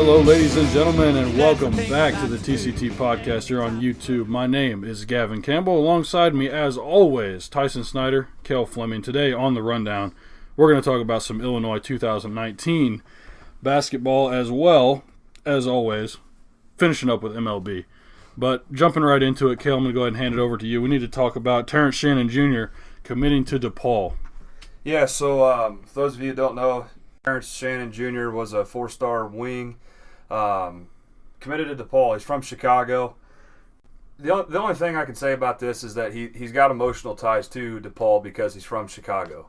Hello, ladies and gentlemen, and welcome back to the TCT podcast here on YouTube. My name is Gavin Campbell. Alongside me, as always, Tyson Snyder, Cale Fleming. Today on the rundown, we're going to talk about some Illinois 2019 basketball as well, as always, finishing up with MLB. But jumping right into it, Cale, I'm going to go ahead and hand it over to you. We need to talk about Terrence Shannon Jr. committing to DePaul. Yeah, so for those of you who don't know, Terrence Shannon Jr. was a four-star wing, committed to DePaul. He's from Chicago. The only thing I can say about this is that he's got emotional ties to DePaul because he's from Chicago.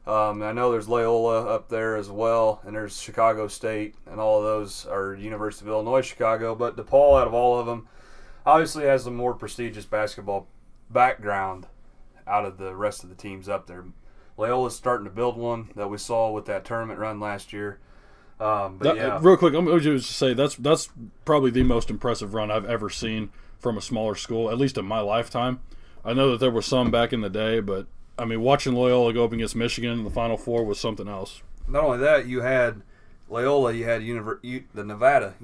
I know there's Loyola up there as well, and there's Chicago State, and all of those are University of Illinois, Chicago. But DePaul, out of all of them, obviously has a more prestigious basketball background out of the rest of the teams up there. Loyola's starting to build one that we saw with that tournament run last year. Real quick, I'm going to just say that's probably the most impressive run I've ever seen from a smaller school, at least in my lifetime. I know that there were some back in the day, but I mean, watching Loyola go up against Michigan in the Final Four was something else. Not only that, you had Loyola, you had University of Nevada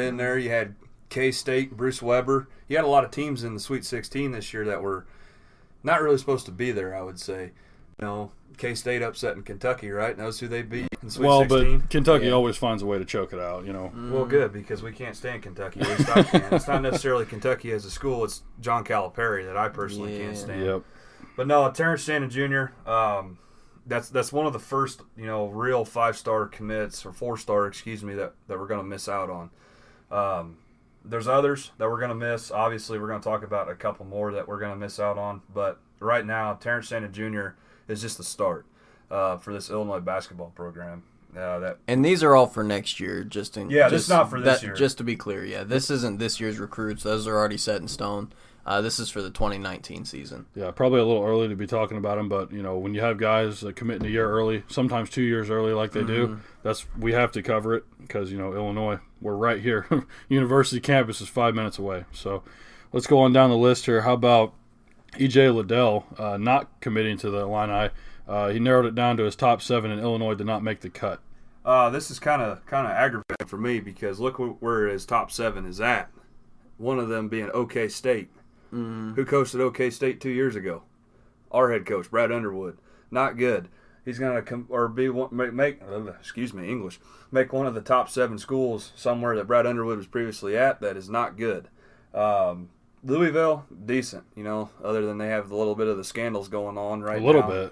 in there, you had K-State, Bruce Weber. You had a lot of teams in the Sweet 16 this year that were not really supposed to be there, I would say. You know, K-State upsetting Kentucky, right? Knows who they beat in Sweet 16. But Kentucky always finds a way to choke it out, you know. Well, good, because we can't stand Kentucky. At least I can. It's not necessarily Kentucky as a school. It's John Calipari that I personally can't stand. Yep. But no, Terrence Shannon Jr., that's one of the first, real five-star commits, or four-star, that we're going to miss out on. There's others that we're going to miss. Obviously, we're going to talk about a couple more that we're going to miss out on. But right now, Terrence Shannon Jr. is just the start for this Illinois basketball program. And these are all for next year, this is not for this year. Just to be clear, this isn't this year's recruits. Those are already set in stone. This is for the 2019 season. Yeah, probably a little early to be talking about them, but when you have guys committing a year early, sometimes 2 years early like they do, we have to cover it because, Illinois, we're right here. University campus is 5 minutes away. So let's go on down the list here. How about E.J. Liddell not committing to the Illini? He narrowed it down to his top 7, and Illinois did not make the cut. This is kind of aggravating for me because look where his top 7 is at. One of them being OK State. Who coached at OK State 2 years ago? Our head coach, Brad Underwood. Not good. He's going to make one of the top 7 schools somewhere that Brad Underwood was previously at. That is not good. Louisville, decent, other than they have a little bit of the scandals going on right now. A little bit.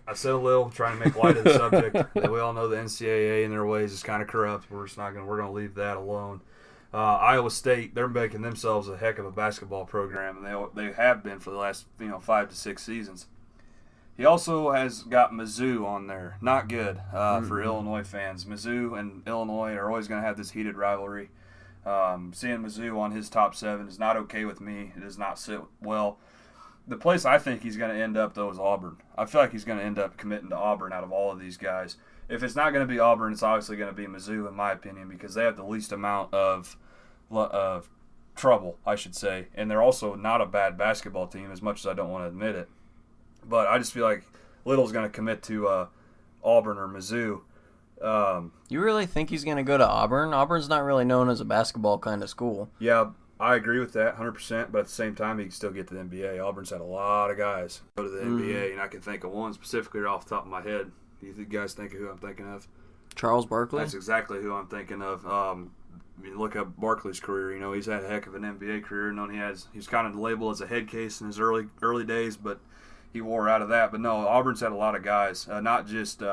I said a little, trying to make light of the subject. We all know the NCAA and their ways is kind of corrupt. We're going to leave that alone. Iowa State, they're making themselves a heck of a basketball program, and they have been for the last 5 to 6 seasons. He also has got Mizzou on there. Not good for Illinois fans. Mizzou and Illinois are always going to have this heated rivalry. Seeing Mizzou on his top 7 is not okay with me. It does not sit well. The place I think he's going to end up, though, is Auburn. I feel like he's going to end up committing to Auburn out of all of these guys. If it's not going to be Auburn, it's obviously going to be Mizzou, in my opinion, because they have the least amount of trouble, I should say. And they're also not a bad basketball team, as much as I don't want to admit it. But I just feel like Little's going to commit to Auburn or Mizzou. You really think he's going to go to Auburn? Auburn's not really known as a basketball kind of school. Yeah, I agree with that 100%, but at the same time, he can still get to the NBA. Auburn's had a lot of guys go to the NBA, and I can think of one specifically off the top of my head. Do you guys think of who I'm thinking of? Charles Barkley? That's exactly who I'm thinking of. Look at Barkley's career. He's had a heck of an NBA career. He's kind of labeled as a head case in his early days, but he wore out of that. But no, Auburn's had a lot of guys, not just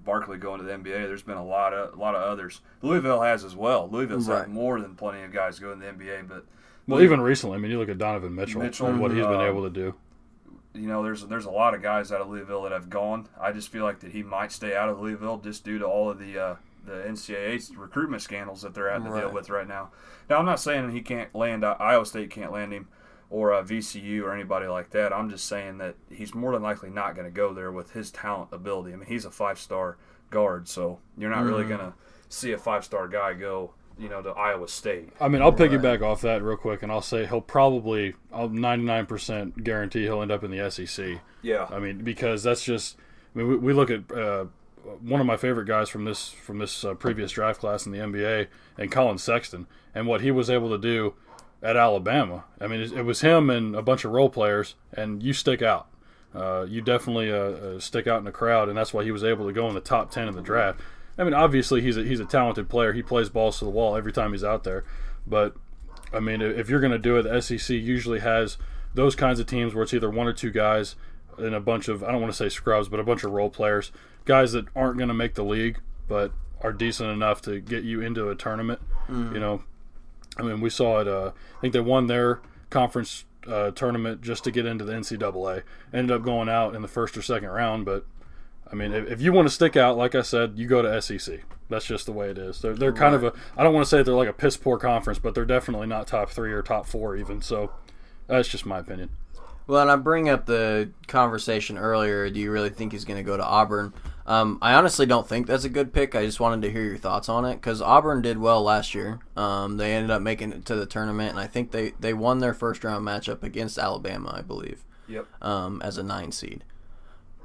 Barkley going to the NBA. There's been a lot of others. Louisville has as well. Louisville's had more than plenty of guys going to the NBA. But even recently, you look at Donovan Mitchell and what he's been able to do. There's a lot of guys out of Louisville that have gone. I just feel like that he might stay out of Louisville just due to all of the NCAA recruitment scandals that they're having to deal with right now. Now, I'm not saying he can't land. Iowa State can't land him, or VCU or anybody like that. I'm just saying that he's more than likely not going to go there with his talent ability. I mean, he's a 5-star guard, so you're not really going to see a 5-star guy go to Iowa State. I mean, I'll piggyback off that real quick, and I'll say I'll 99% guarantee he'll end up in the SEC. Yeah. I mean, because that's just – we look at one of my favorite guys from this previous draft class in the NBA, and Colin Sexton, and what he was able to do at Alabama. I mean, it was him and a bunch of role players, and you stick out. You definitely stick out in the crowd, and that's why he was able to go in the top 10 in the draft. I mean, obviously he's a talented player. He plays balls to the wall every time he's out there. But, I mean, if you're going to do it, the SEC usually has those kinds of teams where it's either one or two guys and a bunch of, I don't want to say scrubs, but a bunch of role players, guys that aren't going to make the league but are decent enough to get you into a tournament. You know, I mean, we saw it. I think they won their conference tournament just to get into the NCAA. Ended up going out in the first or second round, but I mean, if you want to stick out, like I said, you go to SEC. That's just the way it is. They're kind of I don't want to say they're like a piss poor conference, but they're definitely not top 3 or top 4 even. So that's just my opinion. Well, and I bring up the conversation earlier. Do you really think he's going to go to Auburn? I honestly don't think that's a good pick. I just wanted to hear your thoughts on it because Auburn did well last year. They ended up making it to the tournament, and I think they won their first-round matchup against Alabama, I believe. Yep. As a 9 seed.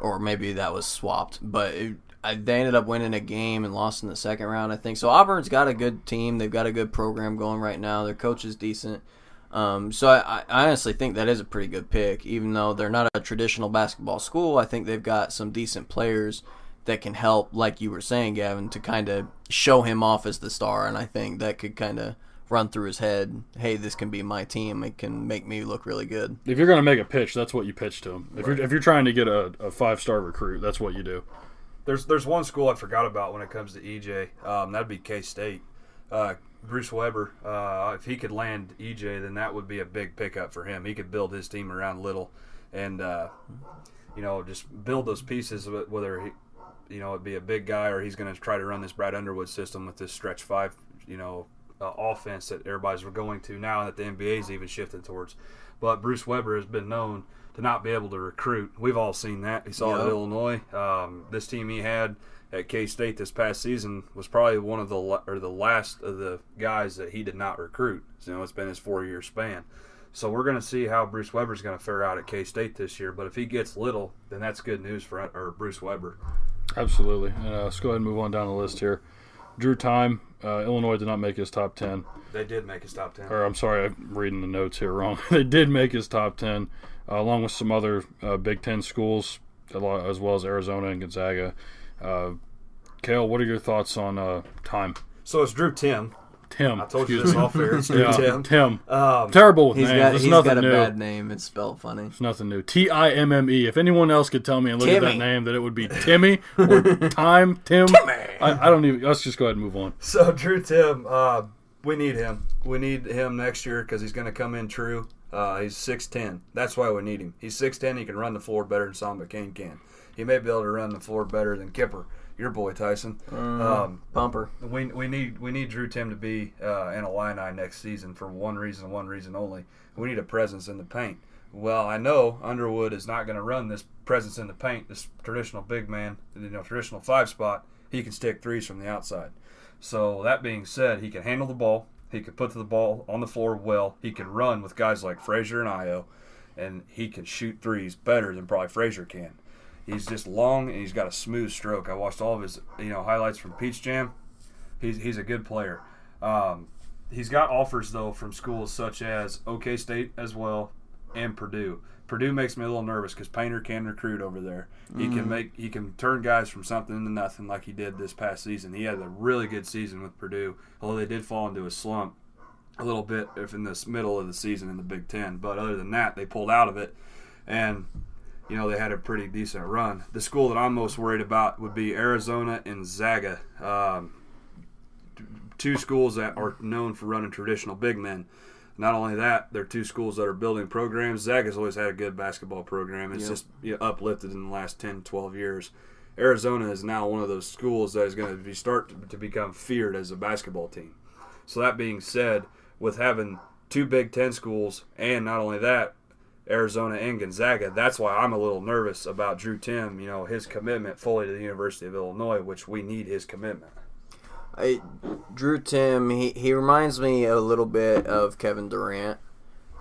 Or maybe that was swapped. But they ended up winning a game and lost in the second round, I think. So Auburn's got a good team. They've got a good program going right now. Their coach is decent. So I honestly think that is a pretty good pick. Even though they're not a traditional basketball school, I think they've got some decent players that can help, like you were saying, Gavin, to kind of show him off as the star. And I think that could kind of run through his head, hey, this can be my team. It can make me look really good. If you're going to make a pitch, that's what you pitch to him. If you're trying to get a 5-star recruit, that's what you do. There's one school I forgot about when it comes to EJ. That'd be K-State. Bruce Weber, if he could land EJ, then that would be a big pickup for him. He could build his team around Little and, just build those pieces, whether it'd be a big guy or he's going to try to run this Brad Underwood system with this stretch 5, offense that everybody's going to now that the NBA's even shifted towards. But Bruce Weber has been known to not be able to recruit. We've all seen that. We saw it at Illinois. This team he had at K-State this past season was probably one of the last of the guys that he did not recruit. So, it's been his 4-year span. So we're going to see how Bruce Weber's going to fare out at K-State this year. But if he gets Little, then that's good news for Bruce Weber. Absolutely. Let's go ahead and move on down the list here. Drew Time, Illinois did not make his top 10. They did make his top 10. Or I'm sorry, I'm reading the notes here wrong. They did make his top 10, along with some other Big Ten schools, as well as Arizona and Gonzaga. Cale, what are your thoughts on Time? So it's Drew Tim. Tim. I told you this off air. It's Drew Tim. Tim. Terrible with names. He's got a bad name. It's spelled funny. It's nothing new. Timme. If anyone else could tell me and look at that name that it would be Timmy or Time, Tim. Timmy. I don't even. Let's just go ahead and move on. So Drew Tim, we need him. We need him next year because he's going to come in true. He's 6'10". That's why we need him. He's 6'10". He can run the floor better than Samba Kane can. He may be able to run the floor better than Kipper, your boy Tyson. Bumper. We need Drew Tim to be in Illini next season for one reason only. We need a presence in the paint. Well, I know Underwood is not going to run this presence in the paint, this traditional big man, traditional 5 spot. He can stick threes from the outside. So that being said, he can handle the ball. He can put the ball on the floor well. He can run with guys like Frazier and Io, and he can shoot threes better than probably Frazier can. He's just long and he's got a smooth stroke. I watched all of his highlights from Peach Jam. He's a good player. He's got offers though from schools such as OK State as well and Purdue. Purdue makes me a little nervous because Painter can recruit over there. He can turn guys from something into nothing like he did this past season. He had a really good season with Purdue, although they did fall into a slump a little bit in this middle of the season in the Big Ten. But other than that, they pulled out of it and they had a pretty decent run. The school that I'm most worried about would be Arizona and Zaga, 2 schools that are known for running traditional big men. Not only that, they're 2 schools that are building programs. Zaga's always had a good basketball program. It's just uplifted in the last 10, 12 years. Arizona is now one of those schools that is going to start to become feared as a basketball team. So that being said, with having 2 Big Ten schools and not only that, Arizona and Gonzaga, that's why I'm a little nervous about Drew Tim, his commitment fully to the University of Illinois, which we need his commitment. Drew Tim, he reminds me a little bit of Kevin Durant,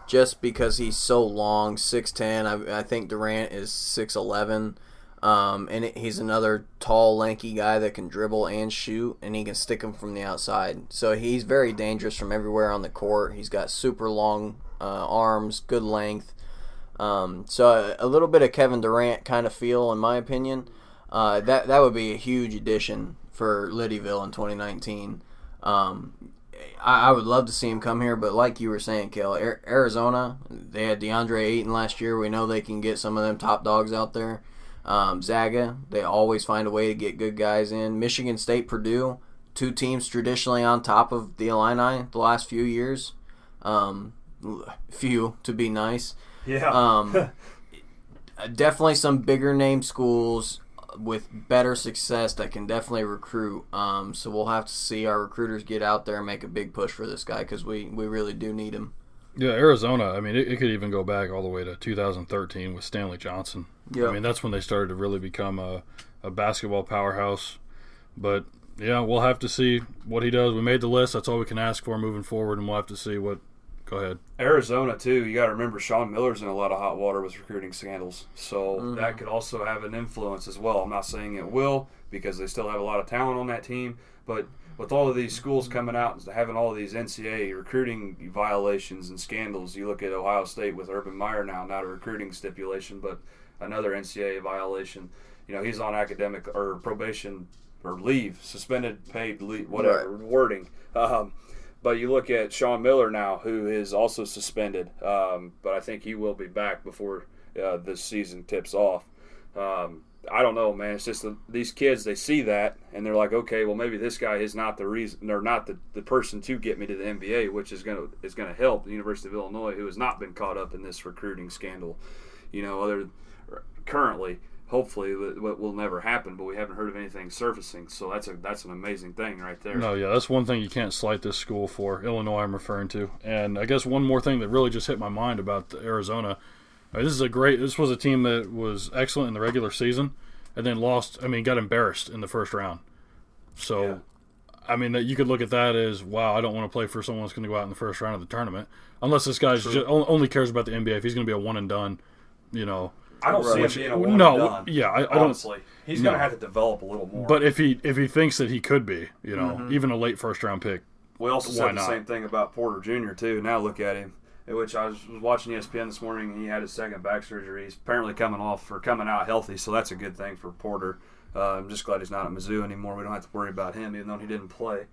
just because he's so long, 6'10". I think Durant is 6'11". He's another tall, lanky guy that can dribble and shoot, and he can stick him from the outside. So he's very dangerous from everywhere on the court. He's got super long arms, good length. So a little bit of Kevin Durant kind of feel, in my opinion. That would be a huge addition for Liddyville in 2019. I would love to see him come here, but like you were saying, Cale, Arizona, they had DeAndre Ayton last year. We know they can get some of them top dogs out there. Zaga, they always find a way to get good guys in. Michigan State, Purdue, two teams traditionally on top of the Illini the last few years. Few, to be nice. Yeah. Definitely some bigger name schools with better success that can definitely recruit. So we'll have to see our recruiters get out there and make a big push for this guy because we really do need him. Yeah, Arizona, I mean, it could even go back all the way to 2013 with Stanley Johnson. Yep. I mean, that's when they started to really become a basketball powerhouse. But, yeah, we'll have to see what he does. We made the list. That's all we can ask for moving forward, and we'll have to see what – go ahead. Arizona, too, you got to remember Sean Miller's in a lot of hot water with recruiting scandals. So that could also have an influence as well. I'm not saying it will because they still have a lot of talent on that team. But with all of these schools coming out and having all of these NCAA recruiting violations and scandals, you look at Ohio State with Urban Meyer now, not a recruiting stipulation, but another NCAA violation. You know, he's on academic or probation or leave, suspended, paid leave, whatever, wording. But you look at Sean Miller now, who is also suspended, but I think he will be back before this season tips off. I don't know, man. It's just these kids, they see that, and they're like, okay, well, maybe this guy is not the reason, or not the person to get me to the NBA, which is going to help the University of Illinois, who has not been caught up in this recruiting scandal. You know, currently. Hopefully, it will never happen, but we haven't heard of anything surfacing. So that's an amazing thing right there. No, yeah, that's one thing you can't slight this school for. Illinois, I'm referring to. And I guess one more thing that really just hit my mind about Arizona. This was a team that was excellent in the regular season, and then got embarrassed in the first round. So, yeah. I mean, you could look at that as, wow, I don't want to play for someone that's going to go out in the first round of the tournament, unless this guy only cares about the NBA. If he's going to be a one and done, you know. I don't see him being a one and done. Yeah, I honestly, he's going to have to develop a little more. But if he thinks that he could be, you know, even a late first round pick, we also said the same thing about Porter Jr. too. Now look at him. Which I was watching ESPN this morning, and he had his second back surgery. He's apparently coming out healthy, so that's a good thing for Porter. I'm just glad he's not at Mizzou anymore. We don't have to worry about him, even though he didn't play.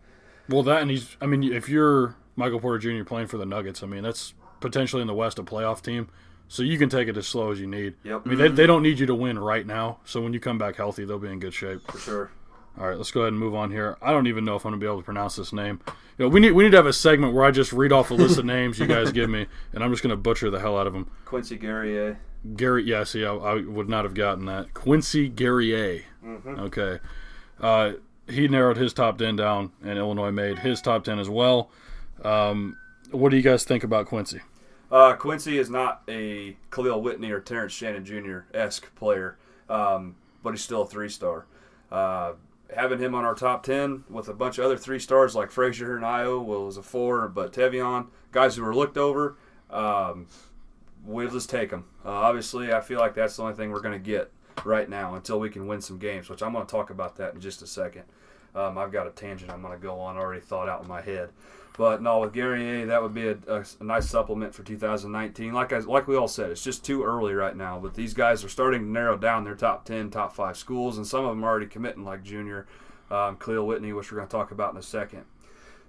Well, if you're Michael Porter Jr. playing for the Nuggets, I mean, that's potentially in the West a playoff team. So you can take it as slow as you need. Yep. I mean, they don't need you to win right now. So when you come back healthy, they'll be in good shape. For sure. All right, let's go ahead and move on here. I don't even know if I'm going to be able to pronounce this name. You know, we need to have a segment where I just read off a list of names you guys give me, and I'm just going to butcher the hell out of them. Quincy Guerrier. I would not have gotten that. Quincy Guerrier. Okay. He narrowed his top 10 down, and Illinois made his top 10 as well. What do you guys think about Quincy? Quincy is not a Khalil Whitney or Terrence Shannon Jr.-esque player, but he's still a 3-star. Having him on our top 10 with a bunch of other 3-stars like Frazier and Io was a 4, but Tevion, guys who were looked over, we'll just take them. Obviously, I feel like that's the only thing we're going to get right now until we can win some games, which I'm going to talk about that in just a second. I've got a tangent I'm going to go on already thought out in my head. But no, with Guerrier, that would be a nice supplement for 2019. Like we all said, it's just too early right now. But these guys are starting to narrow down their top 10, top 5 schools, and some of them are already committing, like Junior, Khalil Whitney, which we're going to talk about in a second.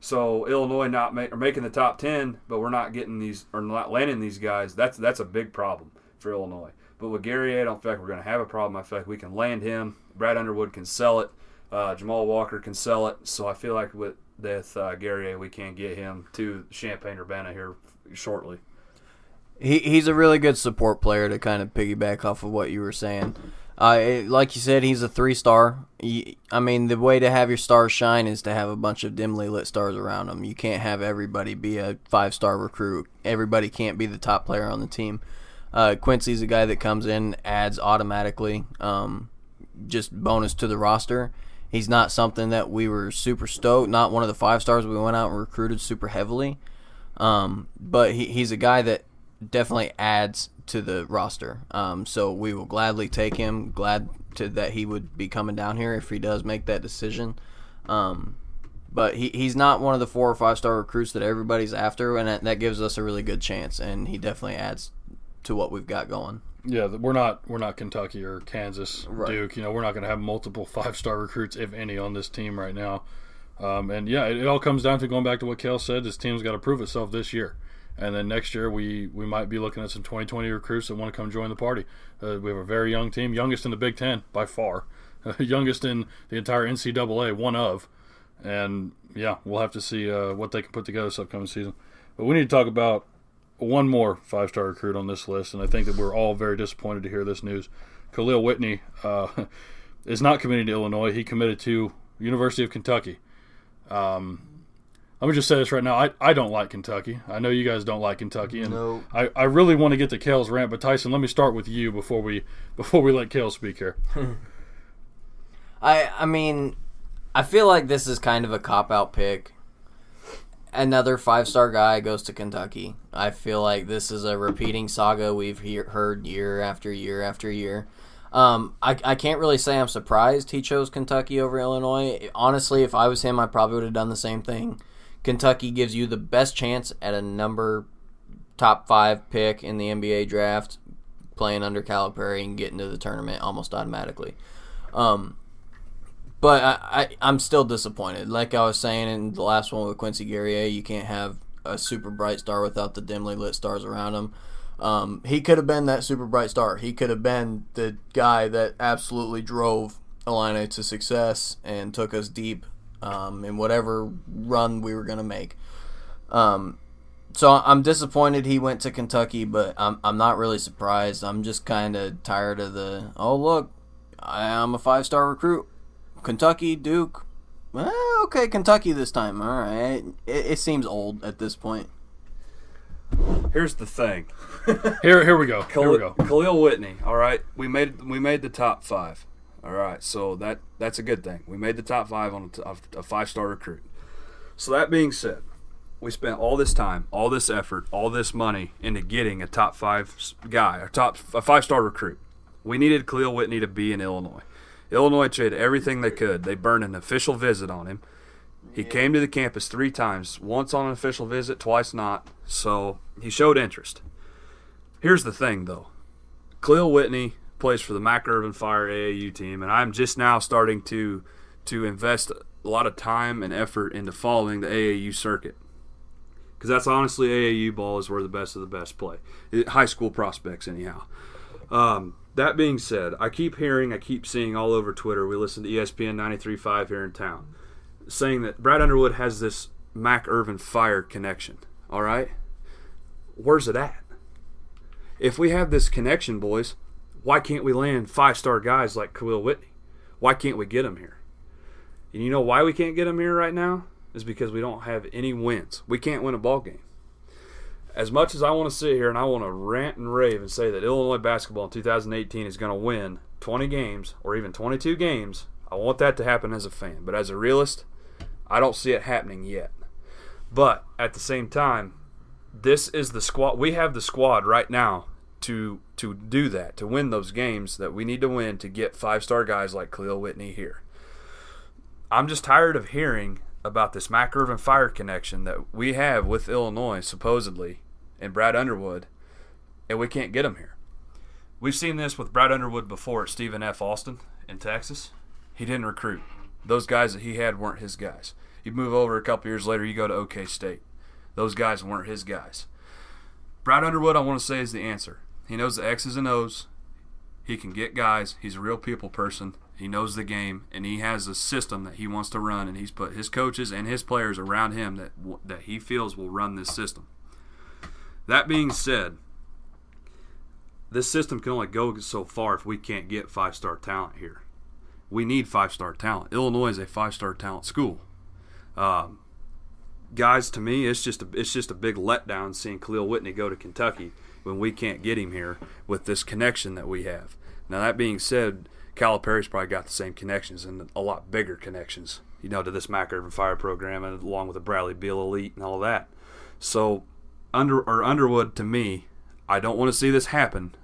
So Illinois making the top 10, but we're not getting these or not landing these guys. That's a big problem for Illinois. But with Guerrier, I don't feel like we're going to have a problem. I feel like we can land him. Brad Underwood can sell it. Jamal Walker can sell it. So I feel like with Guerrier, we can get him to Champaign-Urbana here shortly. He's a really good support player to kind of piggyback off of what you were saying. Like you said, he's a 3-star. I mean, the way to have your stars shine is to have a bunch of dimly lit stars around them. You can't have everybody be a 5-star recruit. Everybody can't be the top player on the team. Quincy's a guy that comes in, adds automatically, just bonus to the roster. He's not something that we were super stoked, not one of the 5-stars we went out and recruited super heavily. But he's a guy that definitely adds to the roster. So we will gladly take him. Glad that he would be coming down here if he does make that decision. But he's not one of the 4 or 5 star recruits that everybody's after, and that gives us a really good chance. And he definitely adds to what we've got going. Yeah, we're not Kentucky or Kansas, Right. Duke. We're not going to have multiple 5-star recruits, if any, on this team right now. And yeah, it all comes down to going back to what Cale said. This team's got to prove itself this year, and then next year we might be looking at some 2020 recruits that want to come join the party. We have a very young team, youngest in the Big Ten by far, youngest in the entire NCAA, one of. And yeah, we'll have to see what they can put together this upcoming season. But we need to talk about one more 5-star recruit on this list, and I think that we're all very disappointed to hear this news. Cale Whitney is not committing to Illinois. He committed to University of Kentucky. Let me just say this right now. I don't like Kentucky. I know you guys don't like Kentucky, and No. I really want to get to Cale's rant. But Tyson, let me start with you before we let Cale speak here. I mean, I feel like this is kind of a cop-out pick. Another 5-star guy goes to Kentucky. I feel like this is a repeating saga we've heard year after year after year. I can't really say I'm surprised he chose Kentucky over Illinois. Honestly, if I was him, I probably would have done the same thing. Kentucky gives you the best chance at a top 5 pick in the NBA draft, playing under Calipari and getting to the tournament almost automatically. But I'm still disappointed. Like I was saying in the last one with Quincy Guerrier, you can't have a super bright star without the dimly lit stars around him. He could have been that super bright star. He could have been the guy that absolutely drove Illini to success and took us deep in whatever run we were going to make. So I'm disappointed he went to Kentucky, but I'm not really surprised. I'm just kind of tired of look, I'm a 5-star recruit. Kentucky, Duke. Okay, Kentucky this time. All right. It seems old at this point. Here's the thing. Here we go. Here we go. Cale Whitney. All right, we made the top 5. All right, so that's a good thing. We made the top 5 on a 5-star recruit. So that being said, we spent all this time, all this effort, all this money into getting a top 5 guy, a 5-star recruit. We needed Cale Whitney to be in Illinois. Illinois tried everything they could. They burned an official visit on him. He came to the campus 3 times, once on an official visit, twice not. So he showed interest. Here's the thing, though. Cale Whitney plays for the Mac Irvin Fire AAU team, and I'm just now starting to invest a lot of time and effort into following the AAU circuit. Because that's honestly, AAU ball is where the best of the best play. High school prospects, anyhow. That being said, I keep seeing all over Twitter, we listen to ESPN 93.5 here in town, saying that Brad Underwood has this Mac Irvin Fire connection. All right? Where's it at? If we have this connection, boys, why can't we land 5-star guys like Cale Whitney? Why can't we get him here? And you know why we can't get him here right now? Is because we don't have any wins. We can't win a ball game. As much as I want to sit here and I want to rant and rave and say that Illinois basketball in 2018 is going to win 20 games or even 22 games, I want that to happen as a fan. But as a realist, I don't see it happening yet. But at the same time, this is the squad. We have the squad right now to do that, to win those games that we need to win to get 5-star guys like Cale Whitney here. I'm just tired of hearing about this Mac Irvin Fire connection that we have with Illinois, supposedly, and Brad Underwood, and we can't get him here. We've seen this with Brad Underwood before at Stephen F. Austin in Texas. He didn't recruit. Those guys that he had weren't his guys. You move over a couple years later, you go to OK State. Those guys weren't his guys. Brad Underwood, I want to say, is the answer. He knows the X's and O's. He can get guys. He's a real people person. He knows the game, and he has a system that he wants to run, and he's put his coaches and his players around him that he feels will run this system. That being said, this system can only go so far if we can't get 5-star talent here. We need 5-star talent. Illinois is a 5-star talent school. Guys, to me, it's just a big letdown seeing Cale Whitney go to Kentucky when we can't get him here with this connection that we have. Now, that being said, Calipari's probably got the same connections and a lot bigger connections, to this Mac Irvin Fire program and along with the Bradley Beal Elite and all that. So, Underwood, to me, I don't want to see this happen,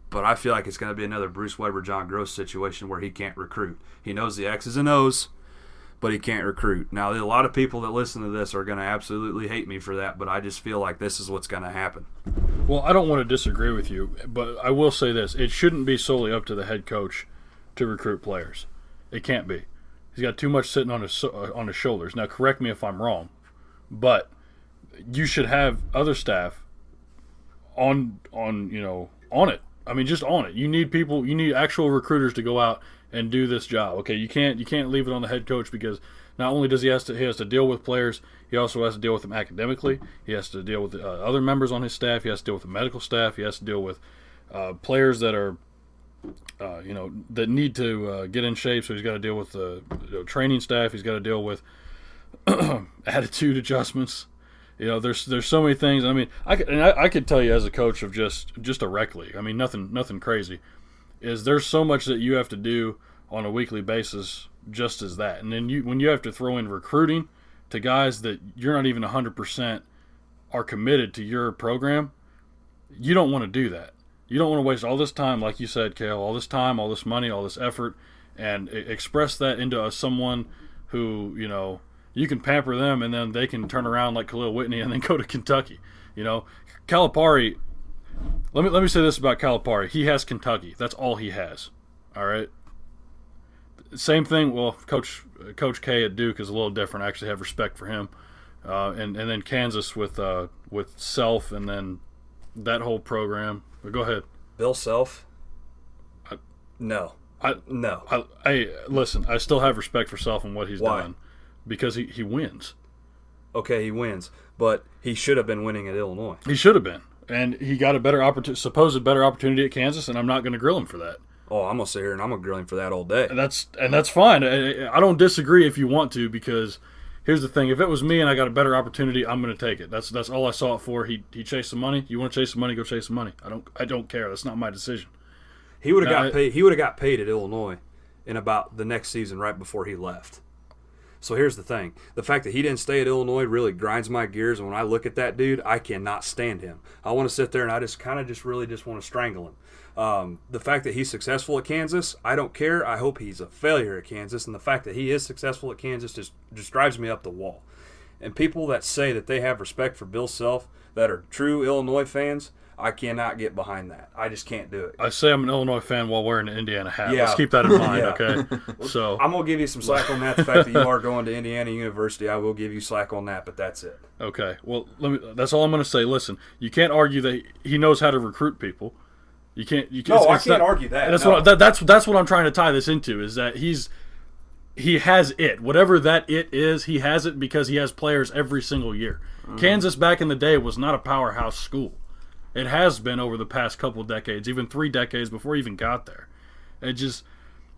but I feel like it's going to be another Bruce Weber, John Gross situation where he can't recruit. He knows the X's and O's, but he can't recruit. Now, a lot of people that listen to this are going to absolutely hate me for that, but I just feel like this is what's going to happen. Well, I don't want to disagree with you, but I will say this. It shouldn't be solely up to the head coach to recruit players. It can't be. He's got too much sitting on his shoulders. Now, correct me if I'm wrong, but you should have other staff on it. I mean, just on it. You need people. You need actual recruiters to go out and do this job. Okay, you can't leave it on the head coach, because not only does he has to deal with players, he also has to deal with them academically. He has to deal with other members on his staff. He has to deal with the medical staff. He has to deal with players that are that need to get in shape. So he's got to deal with the training staff. He's got to deal with attitude adjustments. There's so many things. I mean, I could tell you as a coach of just a rec league. I mean, nothing crazy. Is there's so much that you have to do on a weekly basis just as that. And then when you have to throw in recruiting to guys that you're not even 100% are committed to your program, you don't want to do that. You don't want to waste all this time, like you said, Cale, all this time, all this money, all this effort, and express that into someone who, you can pamper them and then they can turn around like Khalil Whitney and then go to Kentucky. Calipari, let me say this about Calipari. He has Kentucky. That's all he has. All right? Same thing, well, Coach K at Duke is a little different. I actually have respect for him. And then Kansas with Self and then that whole program. But go ahead. Bill Self? No. Listen, I still have respect for Self and what he's done. Because he wins. Okay, he wins. But he should have been winning at Illinois. He should have been. And he got a supposed better opportunity at Kansas, and I'm not going to grill him for that. Oh, I'm going to sit here and I'm going to grill him for that all day. And that's fine. I don't disagree if you want to, because here's the thing. If it was me and I got a better opportunity, I'm going to take it. That's all I saw it for. He chased some money. You want to chase some money, go chase some money. I don't care. That's not my decision. He would have got paid. He would have got paid at Illinois in about the next season right before he left. So here's the thing. The fact that he didn't stay at Illinois really grinds my gears, and when I look at that dude, I cannot stand him. I want to sit there and I just really want to strangle him. The fact that he's successful at Kansas, I don't care. I hope he's a failure at Kansas, and the fact that he is successful at Kansas just drives me up the wall. And people that say that they have respect for Bill Self, that are true Illinois fans, I cannot get behind that. I just can't do it. I say I'm an Illinois fan while wearing an Indiana hat. Yeah. Let's keep that in mind, okay? So I'm going to give you some slack on that. The fact that you are going to Indiana University, I will give you slack on that, but that's it. Okay. Well, that's all I'm going to say. Listen, you can't argue that he knows how to recruit people. You can't. No, I can't argue that. That's what I'm trying to tie this into, is that he has it. Whatever that it is, he has it because he has players every single year. Mm-hmm. Kansas back in the day was not a powerhouse school. It has been over the past couple of decades, even 3 decades before he even got there. That's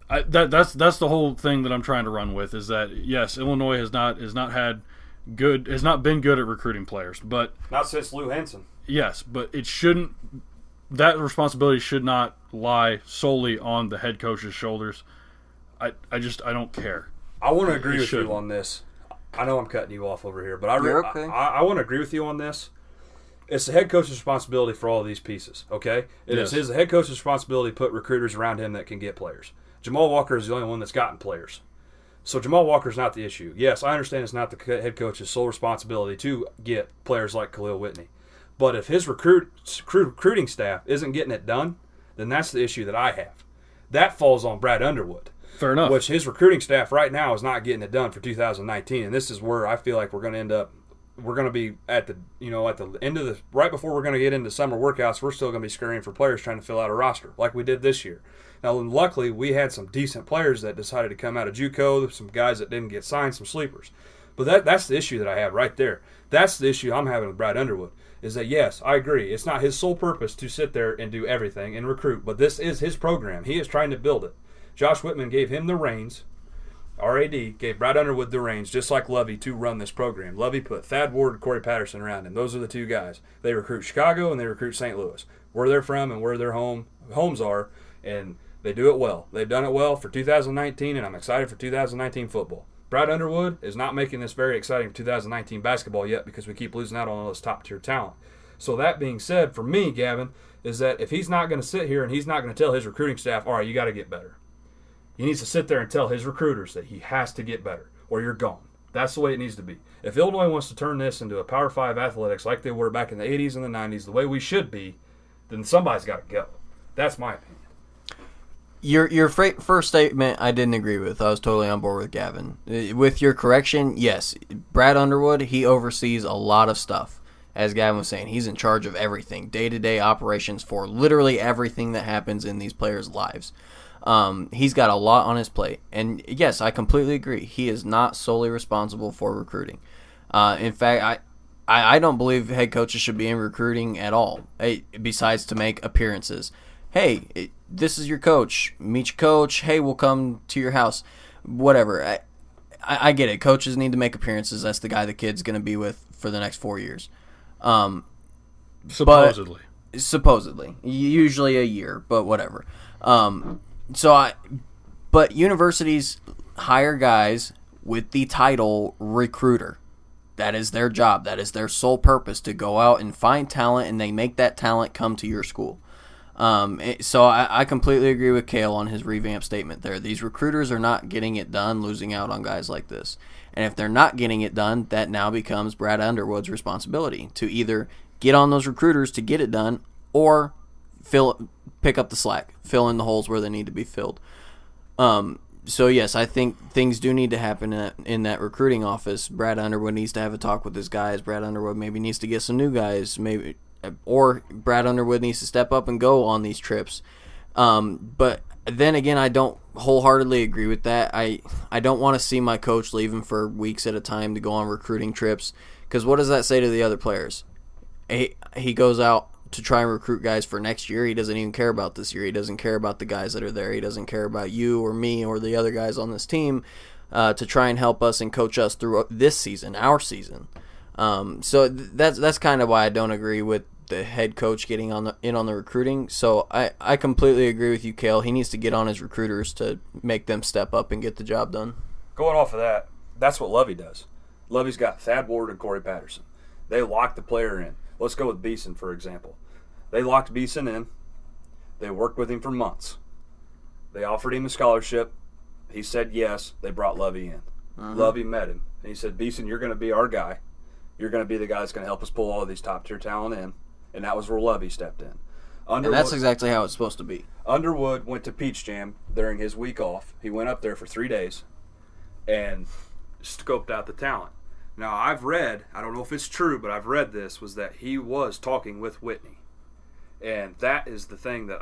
the whole thing that I'm trying to run with, is that yes, Illinois has not been good at recruiting players, but not since Lou Henson. Yes, but it shouldn't. That responsibility should not lie solely on the head coach's shoulders. I don't care. I want to agree with you on this. I know I'm cutting you off over here, but I want to agree with you on this. It's the head coach's responsibility for all of these pieces, okay? It is his head coach's responsibility to put recruiters around him that can get players. Jamal Walker is the only one that's gotten players. So Jamal Walker's not the issue. Yes, I understand it's not the head coach's sole responsibility to get players like Khalil Whitney. But if his recruiting staff isn't getting it done, then that's the issue that I have. That falls on Brad Underwood. Fair enough. Which his recruiting staff right now is not getting it done for 2019. And this is where I feel like we're going to end up. We're going to be at the end of the right before we're going to get into summer workouts. We're still going to be scurrying for players trying to fill out a roster like we did this year. Now, luckily, we had some decent players that decided to come out of JUCO. Some guys that didn't get signed, some sleepers. But that's the issue that I have right there. That's the issue I'm having with Brad Underwood. Is that yes, I agree. It's not his sole purpose to sit there and do everything and recruit, but this is his program. He is trying to build it. Josh Whitman gave him the reins. RAD gave Brad Underwood the reins, just like Lovey, to run this program. Lovey put Thad Ward and Corey Patterson around him. Those are the two guys. They recruit Chicago and they recruit St. Louis, where they're from and where their homes are, and they do it well. They've done it well for 2019, and I'm excited for 2019 football. Brad Underwood is not making this very exciting for 2019 basketball yet because we keep losing out on all this top-tier talent. So that being said, for me, Gavin, is that if he's not going to sit here and he's not going to tell his recruiting staff, all right, you got to get better. He needs to sit there and tell his recruiters that he has to get better or you're gone. That's the way it needs to be. If Illinois wants to turn this into a Power 5 athletics like they were back in the 80s and the 90s, the way we should be, then somebody's got to go. That's my opinion. Your first statement, I didn't agree with. I was totally on board with Gavin. With your correction, yes, Brad Underwood, he oversees a lot of stuff. As Gavin was saying, he's in charge of everything, day-to-day operations for literally everything that happens in these players' lives. He's got a lot on his plate. And yes, I completely agree. He is not solely responsible for recruiting. In fact, I don't believe head coaches should be in recruiting at all, besides to make appearances. Hey, this is your coach. Meet your coach. Hey, we'll come to your house. Whatever. I get it. Coaches need to make appearances. That's the guy the kid's going to be with for the next 4 years. Supposedly. Supposedly. Usually a year, but whatever. But universities hire guys with the title recruiter. That is their job. That is their sole purpose, to go out and find talent, and they make that talent come to your school. So I completely agree with Cale on his revamped statement there. These recruiters are not getting it done, losing out on guys like this. And if they're not getting it done, that now becomes Brad Underwood's responsibility to either get on those recruiters to get it done or pick up the slack, fill in the holes where they need to be filled. So yes, I think things do need to happen in that recruiting office. Brad Underwood needs to have a talk with his guys. Brad Underwood maybe needs to get some new guys, or Brad Underwood needs to step up and go on these trips. But then again, I don't wholeheartely agree with that. I don't want to see my coach leaving for weeks at a time to go on recruiting trips, because what does that say to the other players? He goes out to try and recruit guys for next year. He doesn't even care about this year. He doesn't care about the guys that are there. He doesn't care about you or me or the other guys on this team to try and help us and coach us through this season, our season. So that's kind of why I don't agree with the head coach getting in on the recruiting. So I completely agree with you, Cale. He needs to get on his recruiters to make them step up and get the job done. Going off of that, that's what Lovey does. Lovey's got Thad Ward and Corey Patterson. They lock the player in. Let's go with Beeson, for example. They locked Beeson in. They worked with him for months. They offered him a scholarship. He said yes. They brought Lovey in. Lovey met him. And he said, Beeson, you're going to be our guy. You're going to be the guy that's going to help us pull all of these top-tier talent in. And that was where Lovey stepped in. And that's exactly how it's supposed to be. Underwood went to Peach Jam during his week off. He went up there for 3 days and scoped out the talent. Now, I've read, I don't know if it's true, but I've read this, was that he was talking with Whitney. And that is the thing that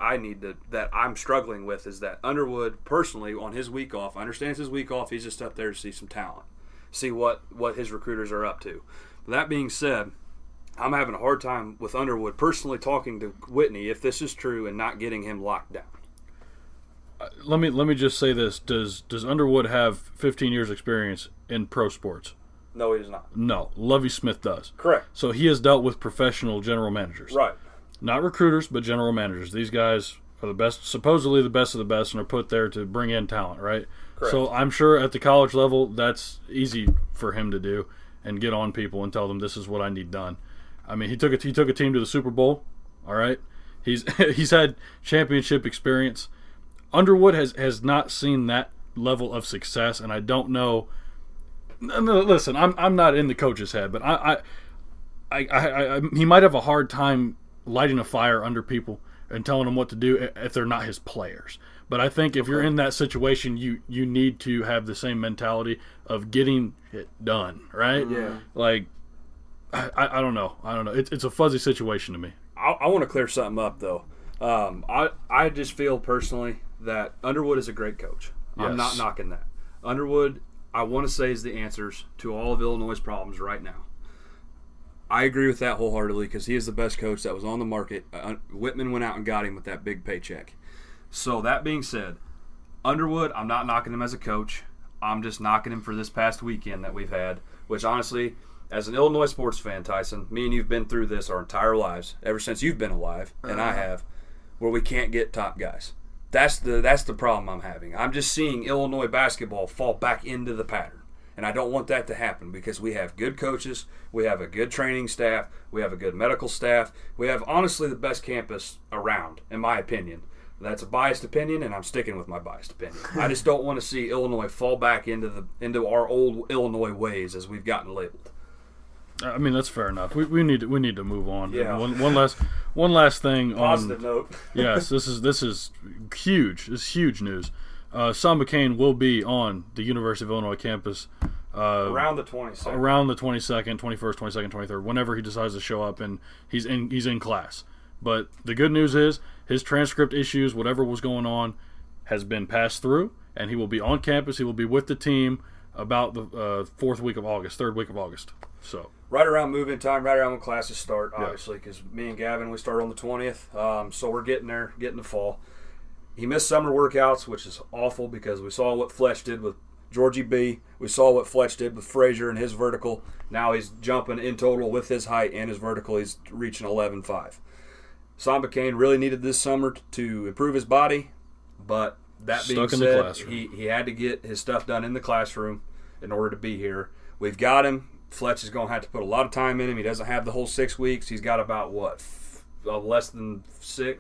that I'm struggling with, is that Underwood, personally, on his week off, I understand it's his week off, he's just up there to see some talent, see what his recruiters are up to. But that being said, I'm having a hard time with Underwood personally talking to Whitney, if this is true, and not getting him locked down. Let me just say this. Does Underwood have 15 years experience in pro sports? No, he does not. No, Lovey Smith does. Correct. So he has dealt with professional general managers. Right. Not recruiters, but general managers. These guys are the best, supposedly the best of the best, and are put there to bring in talent, right? Correct. So I'm sure at the college level, that's easy for him to do and get on people and tell them this is what I need done. I mean, he took a team to the Super Bowl, all right? He's had championship experience. Underwood has not seen that level of success, and I don't know. Listen, I'm not in the coach's head, but he might have a hard time lighting a fire under people and telling them what to do if they're not his players. But I think if you're in that situation, you need to have the same mentality of getting it done, right? Yeah. Like, I don't know. It's a fuzzy situation to me. I want to clear something up, though. I just feel personally that Underwood is a great coach. Yes. I'm not knocking that. Underwood, I want to say, is the answers to all of Illinois' problems right now. I agree with that wholeheartedly, because he is the best coach that was on the market. Whitman went out and got him with that big paycheck. So that being said, Underwood, I'm not knocking him as a coach. I'm just knocking him for this past weekend that we've had, which honestly, as an Illinois sports fan, Tyson, me and you've been through this our entire lives, ever since you've been alive, and I have, where we can't get top guys. That's the problem I'm having. I'm just seeing Illinois basketball fall back into the pattern. And I don't want that to happen because we have good coaches, we have a good training staff, we have a good medical staff, we have honestly the best campus around, in my opinion. That's a biased opinion, and I'm sticking with my biased opinion. I just don't want to see Illinois fall back into our old Illinois ways as we've gotten labeled. I mean, that's fair enough. We need to move on. Yeah. One last thing. Positive note. Yes, this is huge. This is huge news. Sean McCain will be on the University of Illinois campus around the 22nd. Around the 22nd, 21st, 22nd, 23rd, whenever he decides to show up, and he's in class. But the good news is his transcript issues, whatever was going on, has been passed through, and he will be on campus. He will be with the team about the third week of August. So right around move-in time, right around when classes start, obviously, because me and Gavin, we start on the 20th. So we're getting there, getting the fall. He missed summer workouts, which is awful because we saw what Fletch did with Georgie B. We saw what Fletch did with Frazier and his vertical. Now he's jumping in total with his height and his vertical. He's reaching 11.5. Sean McCain really needed this summer to improve his body, but that being said, he had to get his stuff done in the classroom in order to be here. We've got him. Fletch is going to have to put a lot of time in him. He doesn't have the whole 6 weeks. He's got about less than six.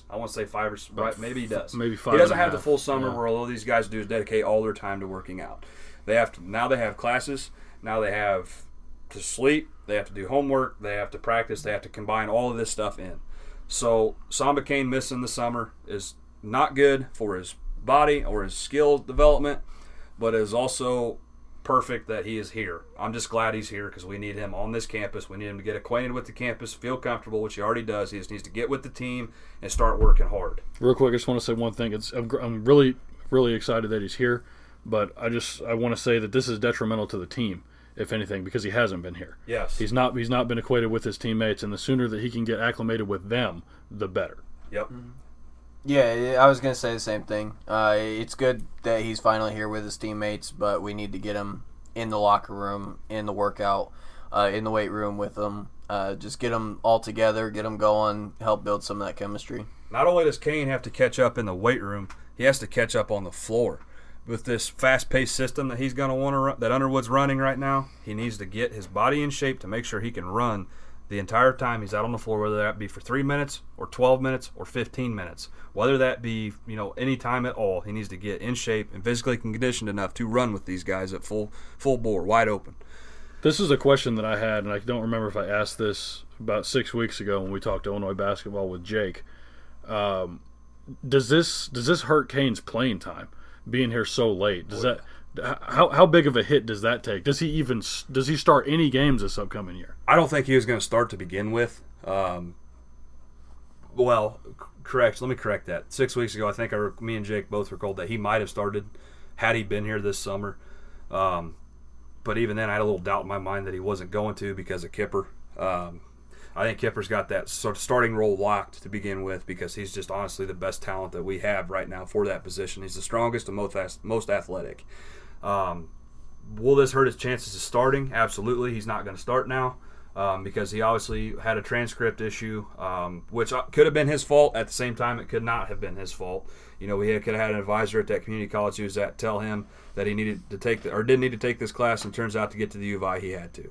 I want to say 5 or right. Maybe he does. Maybe 5. He doesn't have the full summer where all these guys do is dedicate all their time to working out. They have classes. Now they have to sleep. They have to do homework. They have to practice. They have to combine all of this stuff in. So Sean McCain missing the summer is not good for his body or his skill development, but is also perfect that he is here. I'm just glad he's here because we need him on this campus. We need him to get acquainted with the campus, feel comfortable, which he already does. He just needs to get with the team and start working hard. Real quick, I just want to say one thing. I'm really, really excited that he's here, but I want to say that this is detrimental to the team, if anything, because he hasn't been here. Yes. He's not been acquainted with his teammates, and the sooner that he can get acclimated with them, the better. Yep. Yeah, I was going to say the same thing. It's good that he's finally here with his teammates, but we need to get him in the locker room, in the workout, in the weight room with them. Just get them all together, get them going, help build some of that chemistry. Not only does Kane have to catch up in the weight room, he has to catch up on the floor. With this fast-paced system that he's going to want to run, that Underwood's running right now, he needs to get his body in shape to make sure he can run the entire time he's out on the floor, whether that be for 3 minutes or 12 minutes or 15 minutes. Whether that be, any time at all, he needs to get in shape and physically conditioned enough to run with these guys at full bore, wide open. This is a question that I had, and I don't remember if I asked this about 6 weeks ago when we talked Illinois basketball with Jake. Does this hurt Kane's playing time? Being here so late, how big of a hit does that take? Does he start any games this upcoming year? I don't think he was going to start to begin with. Correct. Let me correct that. 6 weeks ago, I think me and Jake both were told that he might have started had he been here this summer. But even then, I had a little doubt in my mind that he wasn't going to because of Kipper. I think Kipper's got that sort of starting role locked to begin with because he's just honestly the best talent that we have right now for that position. He's the strongest and most athletic. Will this hurt his chances of starting? Absolutely. He's not going to start now because he obviously had a transcript issue, which could have been his fault. At the same time, it could not have been his fault. We could have had an advisor at that community college who was at tell him that he needed to take didn't need to take this class, and turns out to get to the U of I he had to.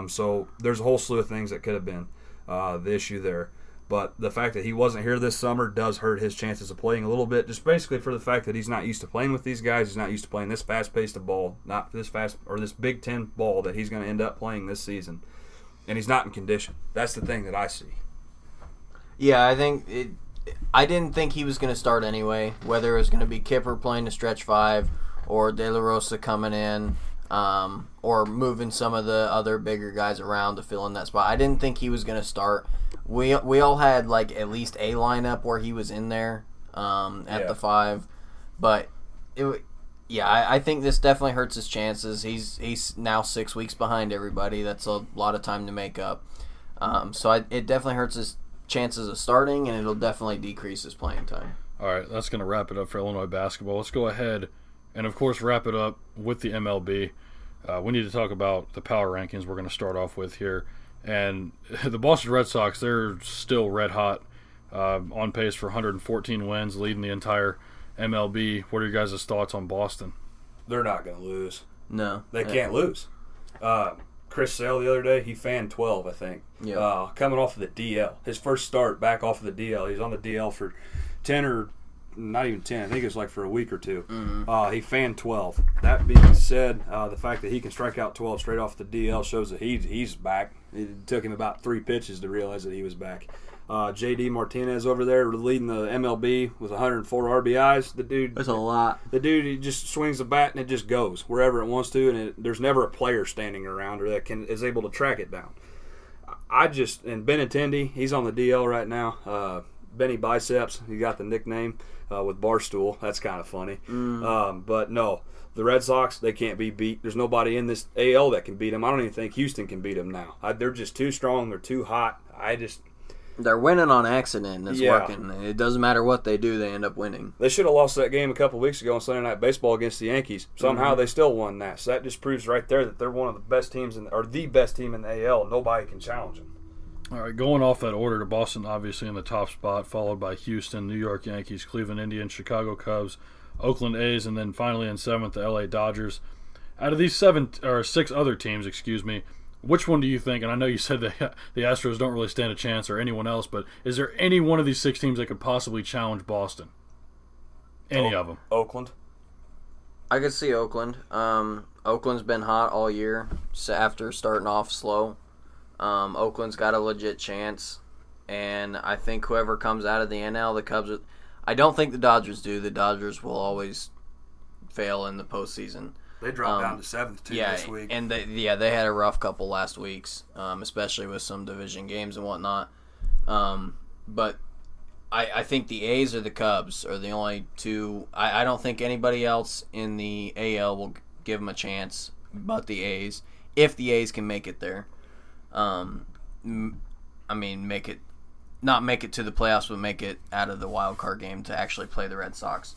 So there's a whole slew of things that could have been the issue there. But the fact that he wasn't here this summer does hurt his chances of playing a little bit, just basically for the fact that he's not used to playing with these guys. He's not used to playing this fast-paced of ball, not this fast or this Big Ten ball that he's going to end up playing this season. And he's not in condition. That's the thing that I see. Yeah, I didn't think he was going to start anyway, whether it was going to be Kipper playing the stretch 5 or De La Rosa coming in. Or moving some of the other bigger guys around to fill in that spot. I didn't think he was going to start. We all had at least a lineup where he was in there at the 5, but I think this definitely hurts his chances. He's now 6 weeks behind everybody. That's a lot of time to make up. It definitely hurts his chances of starting, and it'll definitely decrease his playing time. All right, that's going to wrap it up for Illinois basketball. Let's go ahead and, of course, wrap it up with the MLB. We need to talk about the power rankings we're going to start off with here. And the Boston Red Sox, they're still red hot, on pace for 114 wins, leading the entire MLB. What are your guys' thoughts on Boston? They're not going to lose. No. They can't lose. Chris Sale the other day, he fanned 12, I think. Yeah. Coming off of the DL. His first start back off of the DL. He's on the DL for 10 or not even 10. I think it was like for a week or two. Mm-hmm. He fanned 12. That being said, the fact that he can strike out 12 straight off the DL shows that he's back. It took him about 3 pitches to realize that he was back. J.D. Martinez over there leading the MLB with 104 RBIs. The dude, That's a lot. The dude, he just swings the bat and it just goes wherever it wants to, and there's never a player standing around or that is able to track it down. And Benintendi, he's on the DL right now. Benny Biceps, he got the nickname with Barstool. That's kind of funny. But no, the Red Sox, they can't be beat. There's nobody in this AL that can beat them. I don't even think Houston can beat them now. They're just too strong. They're too hot. They're winning on accident. It's working. It doesn't matter what they do, they end up winning. They should have lost that game a couple weeks ago on Sunday Night Baseball against the Yankees. Somehow they still won that. So that just proves right there that they're one of the best teams, or the best team in the AL. Nobody can challenge them. All right, going off that order to Boston, obviously in the top spot, followed by Houston, New York Yankees, Cleveland Indians, Chicago Cubs, Oakland A's, and then finally in 7th, the LA Dodgers. Out of these 6 other teams, which one do you think, and I know you said the Astros don't really stand a chance or anyone else, but is there any one of these 6 teams that could possibly challenge Boston? Any of them? Oakland. I could see Oakland. Oakland's been hot all year after starting off slow. Oakland's got a legit chance, and I think whoever comes out of the NL, the Cubs, I don't think the Dodgers do. The Dodgers will always fail in the postseason. They dropped down to 7th this week. And they had a rough couple last weeks, especially with some division games and whatnot. But I think the A's or the Cubs are the only two. I don't think anybody else in the AL will give them a chance but the A's, if the A's can make it there. Not make it to the playoffs, but make it out of the wild card game to actually play the Red Sox.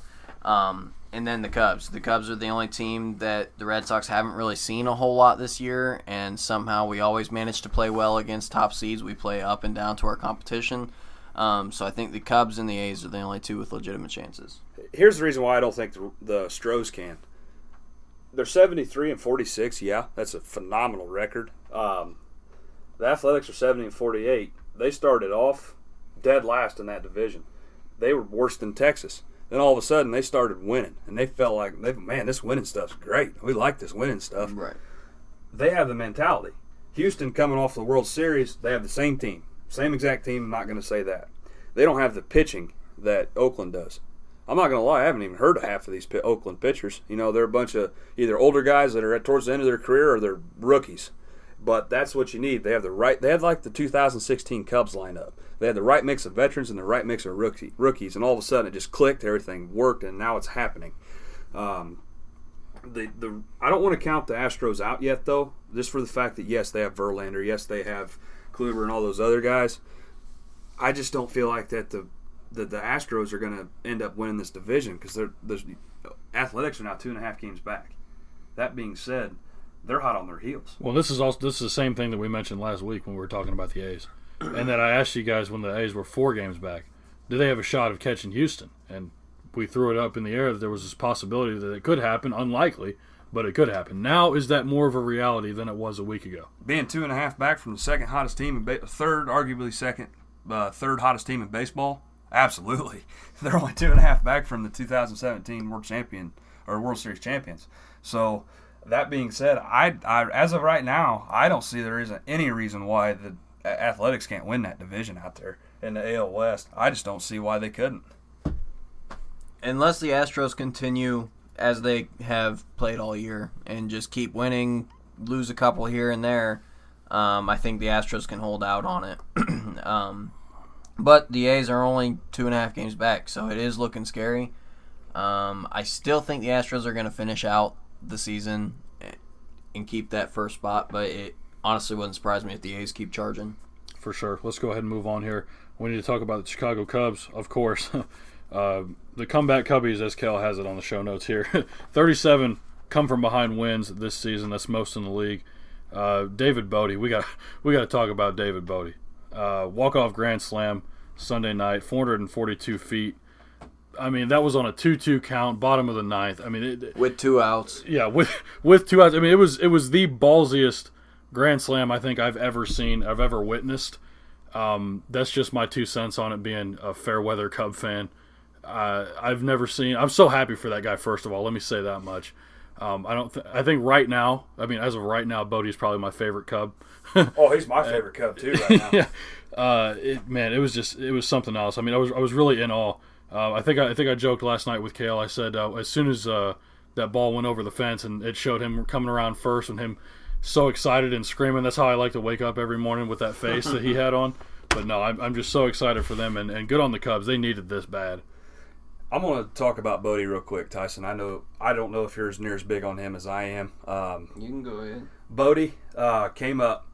And then the Cubs. The Cubs are the only team that the Red Sox haven't really seen a whole lot this year, and somehow we always manage to play well against top seeds. We play up and down to our competition. So I think the Cubs and the A's are the only two with legitimate chances. Here's the reason why I don't think the Stros can. They're 73-46. Yeah, that's a phenomenal record. The Athletics are 70-48. They started off dead last in that division. They were worse than Texas. Then all of a sudden they started winning, and they felt like, man, this winning stuff's great. We like this winning stuff. Right. They have the mentality. Houston coming off the World Series, they have the same team. Same exact team, I'm not going to say that. They don't have the pitching that Oakland does. I'm not going to lie, I haven't even heard of half of these Oakland pitchers. You know, they're a bunch of either older guys that are towards the end of their career or they're rookies. But that's what you need. They have like the 2016 Cubs lineup. They had the right mix of veterans and the right mix of rookies, and all of a sudden it just clicked, everything worked, and now it's happening. I don't want to count the Astros out yet, though, just for the fact that, yes, they have Verlander, yes, they have Kluber and all those other guys. I just don't feel like that the Astros are going to end up winning this division because the Athletics are now 2.5 games back. That being said, they're hot on their heels. Well, this is the same thing that we mentioned last week when we were talking about the A's, and that I asked you guys when the A's were 4 games back, do they have a shot of catching Houston? And we threw it up in the air that there was this possibility that it could happen, unlikely, but it could happen. Now is that more of a reality than it was a week ago? Being 2.5 back from the second hottest team, third hottest team in baseball, absolutely. They're only 2.5 back from the 2017 World Series champions. So. That being said, I as of right now, I don't see there isn't any reason why the Athletics can't win that division out there in the AL West. I just don't see why they couldn't. Unless the Astros continue as they have played all year and just keep winning, lose a couple here and there, I think the Astros can hold out on it. But the A's are only 2.5 games back, so it is looking scary. I still think the Astros are going to finish out the season and keep that first spot, but it honestly wouldn't surprise me if the A's keep charging. For sure. Let's go ahead and move on here. We need to talk about the Chicago Cubs, of course. The comeback Cubbies, as Cale has it on the show notes here. 37 come from behind wins this season. That's most in the league. David Bote, we got to talk about David Bote. Walk-off grand slam Sunday night, 442 feet. I mean, that was on a 2-2 count, bottom of the ninth. I mean, with 2 outs. Yeah, with 2 outs. I mean, it was the ballsiest grand slam I think I've ever seen, I've ever witnessed. That's just my 2 cents on it, being a fair weather Cub fan. I've never seen. I'm so happy for that guy. First of all, let me say that much. I think right now, I mean, as of right now, Bote's probably my favorite Cub. Oh, he's my favorite Cub too right now. Yeah, it was something else. I mean, I was really in awe. I think I joked last night with Cale. I said as soon as that ball went over the fence and it showed him coming around first and him so excited and screaming. That's how I like to wake up every morning, with that face that he had on. But no, I'm just so excited for them, and good on the Cubs. They needed this bad. I'm going to talk about Bote real quick, Tyson. I don't know if you're as near as big on him as I am. You can go ahead. Bote came up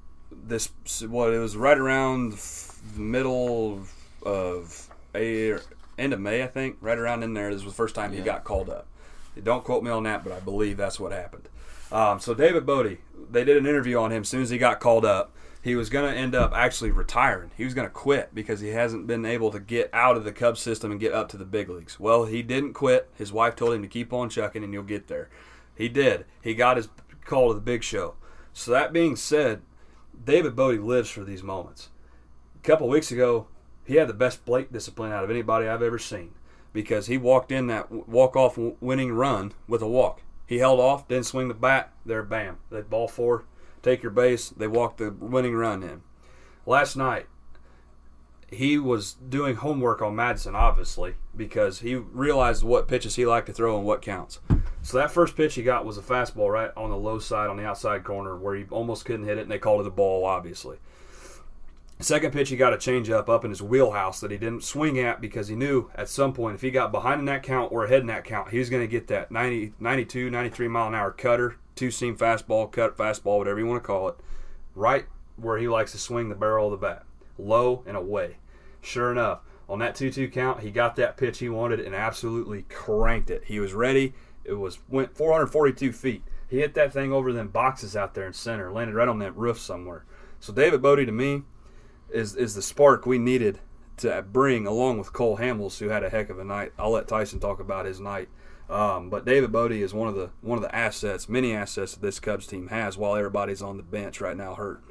it was right around the middle of end of May, I think, right around in there. This was the first time he got called up. Don't quote me on that, but I believe that's what happened. So David Bote, they did an interview on him as soon as he got called up. He was going to end up actually retiring. He was going to quit because he hasn't been able to get out of the Cubs system and get up to the big leagues. Well, he didn't quit. His wife told him to keep on chucking and you'll get there. He did. He got his call to the big show. So that being said, David Bote lives for these moments. A couple weeks ago, he had the best plate discipline out of anybody I've ever seen, because he walked in that walk-off winning run with a walk. He held off, didn't swing the bat, there, bam. They ball 4, take your base, they walked the winning run in. Last night, he was doing homework on Madison, obviously, because he realized what pitches he liked to throw and what counts. So that first pitch he got was a fastball right on the low side on the outside corner where he almost couldn't hit it, and they called it a ball, obviously. Second pitch, he got a changeup up in his wheelhouse that he didn't swing at because he knew at some point if he got behind in that count or ahead in that count, he was going to get that 90, 92, 93 mile an hour cutter, 2-seam fastball, cut fastball, whatever you want to call it, right where he likes to swing the barrel of the bat, low and away. Sure enough, on that 2-2 count, he got that pitch he wanted and absolutely cranked it. He was ready. Went 442 feet. He hit that thing over them boxes out there in center, landed right on that roof somewhere. So David Bote, to me, is the spark we needed to bring, along with Cole Hamels, who had a heck of a night. I'll let Tyson talk about his night. But David Bote is one of the assets, many assets that this Cubs team has, while everybody's on the bench right now hurt.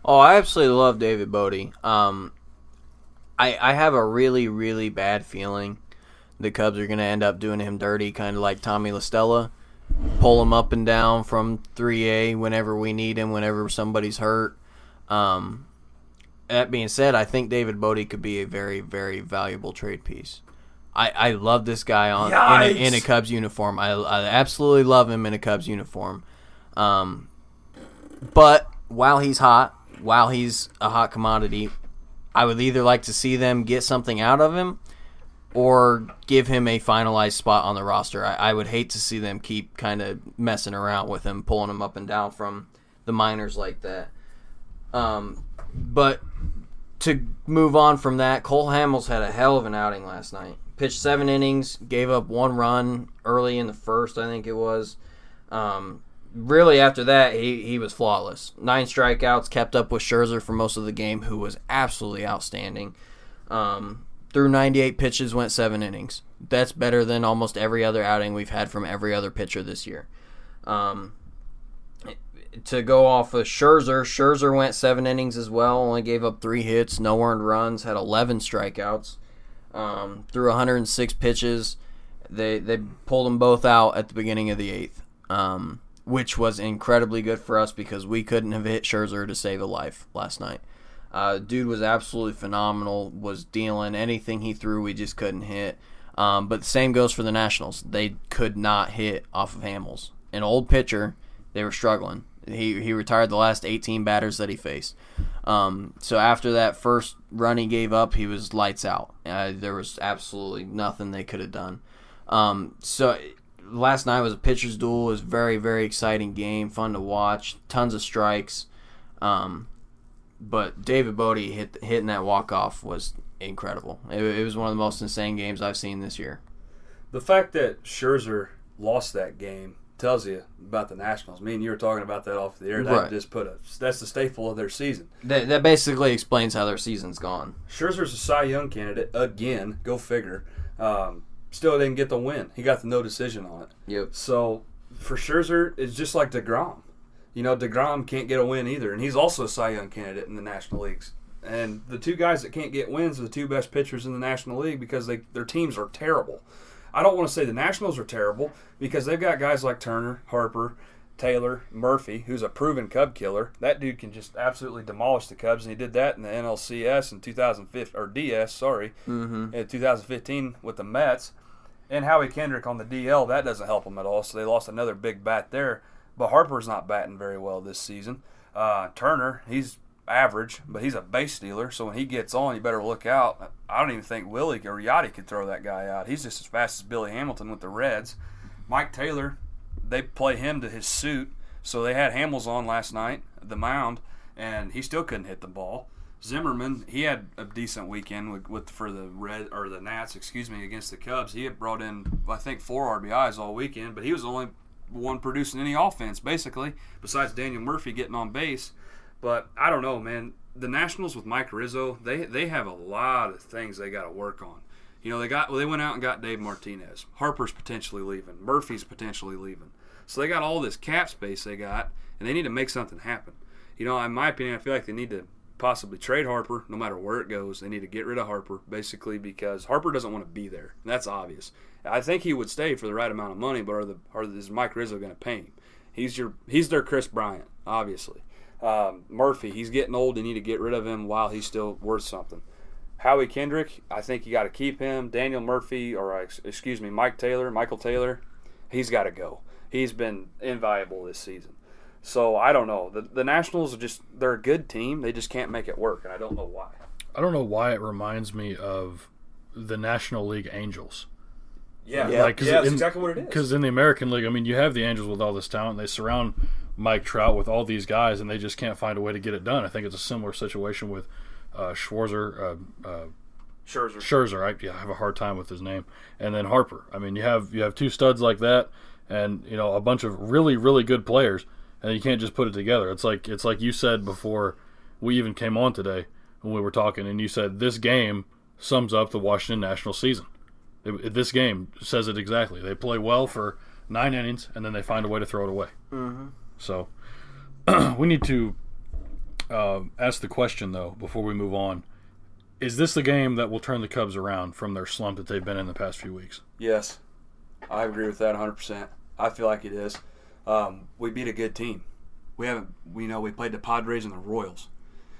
Oh, I absolutely love David Bote. I have a really, really bad feeling the Cubs are going to end up doing him dirty, kind of like Tommy La Stella. Pull him up and down from 3A whenever we need him, whenever somebody's hurt. That being said, I think David Bote could be a very, very valuable trade piece. I love this guy in a Cubs uniform. I absolutely love him in a Cubs uniform. But while he's hot, while he's a hot commodity, I would either like to see them get something out of him or give him a finalized spot on the roster. I would hate to see them keep kind of messing around with him, pulling him up and down from the minors like that. But to move on from that, Cole Hamels had a hell of an outing last night. Pitched 7 innings, gave up 1 run early in the first, I think it was. Really, after that, he was flawless. 9 strikeouts, kept up with Scherzer for most of the game, who was absolutely outstanding. Through 98 pitches, went 7 innings. That's better than almost every other outing we've had from every other pitcher this year. To go off of Scherzer went 7 innings as well, only gave up 3 hits, no earned runs, had 11 strikeouts. Through 106 pitches, they pulled them both out at the beginning of the 8th, which was incredibly good for us because we couldn't have hit Scherzer to save a life last night. Dude was absolutely phenomenal, was dealing anything he threw, we just couldn't hit. But the same goes for the Nationals. They could not hit off of Hamels. An old pitcher, they were struggling. He retired the last 18 batters that he faced. So after that first run he gave up, he was lights out. There was absolutely nothing they could have done. So last night was a pitcher's duel. It was a very, very exciting game, fun to watch, tons of strikes. But David Bote hitting that walk-off was incredible. It was one of the most insane games I've seen this year. The fact that Scherzer lost that game tells you about the Nationals. Me and you were talking about that off the air. Right. That's the staple of their season. That basically explains how their season's gone. Scherzer's a Cy Young candidate again. Go figure. Still didn't get the win. He got the no decision on it. Yep. So for Scherzer, it's just like DeGrom. DeGrom can't get a win either, and he's also a Cy Young candidate in the National Leagues. And the two guys that can't get wins are the two best pitchers in the National League because their teams are terrible. I don't want to say the Nationals are terrible because they've got guys like Turner, Harper, Taylor, Murphy, who's a proven Cub killer. That dude can just absolutely demolish the Cubs, and he did that in the NLCS in 2015 or DS, sorry, in 2015 with the Mets. And Howie Kendrick on the DL, that doesn't help them at all. So they lost another big bat there. But Harper's not batting very well this season. Turner, he's average, but he's a base stealer. So when he gets on, you better look out. I don't even think Willie or Yachty could throw that guy out. He's just as fast as Billy Hamilton with the Reds. Mike Taylor, they play him to his suit. So they had Hamels on last night, the mound, and he still couldn't hit the ball. Zimmerman, he had a decent weekend for the Nats, against the Cubs. He had brought in, I think, 4 RBIs all weekend, but he was the only one producing any offense, basically, besides Daniel Murphy getting on base. But I don't know, man. The Nationals with Mike Rizzo, they have a lot of things they got to work on. They went out and got Dave Martinez. Harper's potentially leaving. Murphy's potentially leaving. So they got all this cap space they got, and they need to make something happen. In my opinion, I feel like they need to possibly trade Harper no matter where it goes. They need to get rid of Harper, basically, because Harper doesn't want to be there. And that's obvious. I think he would stay for the right amount of money, but is Mike Rizzo going to pay him? He's their Chris Bryant, obviously. Murphy, he's getting old. They need to get rid of him while he's still worth something. Howie Kendrick, I think you got to keep him. Daniel Murphy, Michael Taylor, he's got to go. He's been invaluable this season. So I don't know. The Nationals they're a good team. They just can't make it work, and I don't know why. I don't know why it reminds me of the National League Angels. Yeah, that's exactly what it is. Because in the American League, you have the Angels with all this talent. They surround Mike Trout with all these guys, and they just can't find a way to get it done. I think it's a similar situation with Scherzer. I have a hard time with his name. And then Harper. You have two studs like that, and a bunch of really, really good players. And you can't just put it together. It's like you said before we even came on today when we were talking, and you said this game sums up the Washington Nationals season. This game says it exactly. They play well for 9 innings, and then they find a way to throw it away. Mm-hmm. So we need to ask the question, though, before we move on. Is this the game that will turn the Cubs around from their slump that they've been in the past few weeks? Yes. I agree with that 100%. I feel like it is. We beat a good team. We played the Padres and the Royals.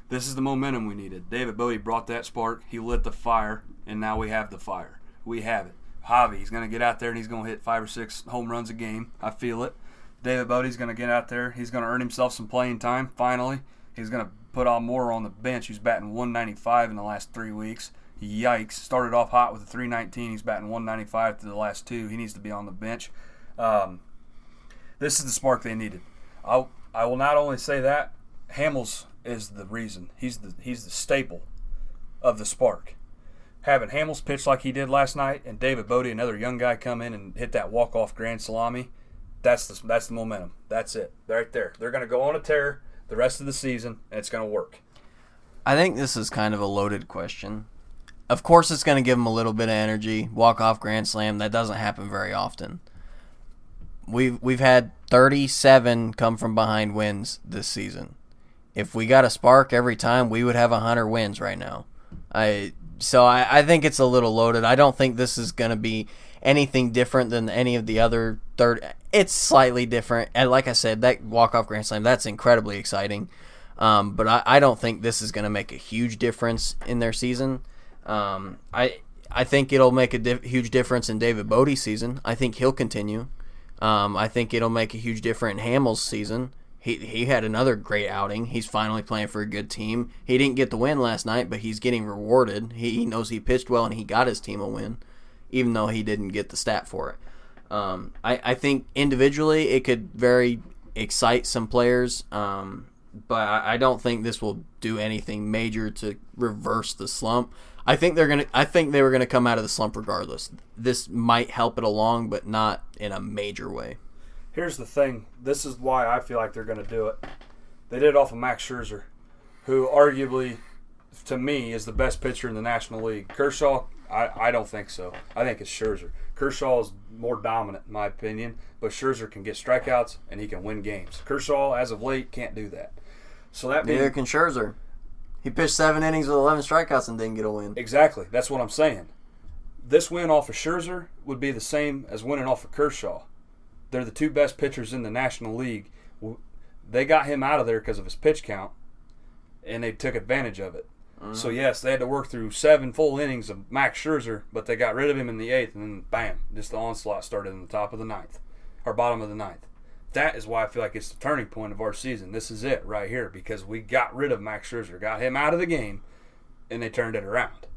This is the momentum we needed. David Bote brought that spark. He lit the fire, and now we have the fire. We have it. Javi, he's going to get out there and he's going to hit 5 or 6 home runs a game. I feel it. David Bote's going to get out there. He's going to earn himself some playing time, finally. He's going to put on more on the bench. He's batting 195 in the last 3 weeks. Yikes. Started off hot with a 319. He's batting 195 through the last 2. He needs to be on the bench. This is the spark they needed. I will not only say that, Hamels is the reason. He's the staple of the spark. Having Hamels pitch like he did last night and David Bote, another young guy, come in and hit that walk-off grand salami, that's the momentum. That's it. Right there. They're going to go on a tear the rest of the season, and it's going to work. I think this is kind of a loaded question. Of course it's going to give them a little bit of energy. Walk-off grand slam, that doesn't happen very often. We've had 37 come from behind wins this season. If we got a spark every time, we would have 100 wins right now. I think it's a little loaded. I don't think this is going to be anything different than any of the other third. It's slightly different. And like I said, that walk-off grand slam, that's incredibly exciting. But I don't think this is going to make a huge difference in their season. I think it'll make a huge difference in David Bote's season. I think he'll continue. I think it'll make a huge difference in Hamels' season. He had another great outing. He's finally playing for a good team. He didn't get the win last night, but he's getting rewarded. He knows he pitched well and he got his team a win, even though he didn't get the stat for it. I think individually it could very excite some players, but I don't think this will do anything major to reverse the slump. I think they were gonna come out of the slump regardless. This might help it along, but not in a major way. Here's the thing. This is why I feel like they're going to do it. They did it off of Max Scherzer, who arguably, to me, is the best pitcher in the National League. Kershaw, I don't think so. I think it's Scherzer. Kershaw is more dominant, in my opinion, but Scherzer can get strikeouts and he can win games. Kershaw, as of late, can't do that. So that means Neither can Scherzer. He pitched 7 innings with 11 strikeouts and didn't get a win. Exactly. That's what I'm saying. This win off of Scherzer would be the same as winning off of Kershaw. They're the two best pitchers in the National League. They got him out of there because of his pitch count, and they took advantage of it. So, yes, they had to work through 7 full innings of Max Scherzer, but they got rid of him in the 8th, and then, bam, just the onslaught started in the top of the 9th, or bottom of the 9th. That is why I feel like it's the turning point of our season. This is it right here, because we got rid of Max Scherzer, got him out of the game, and they turned it around.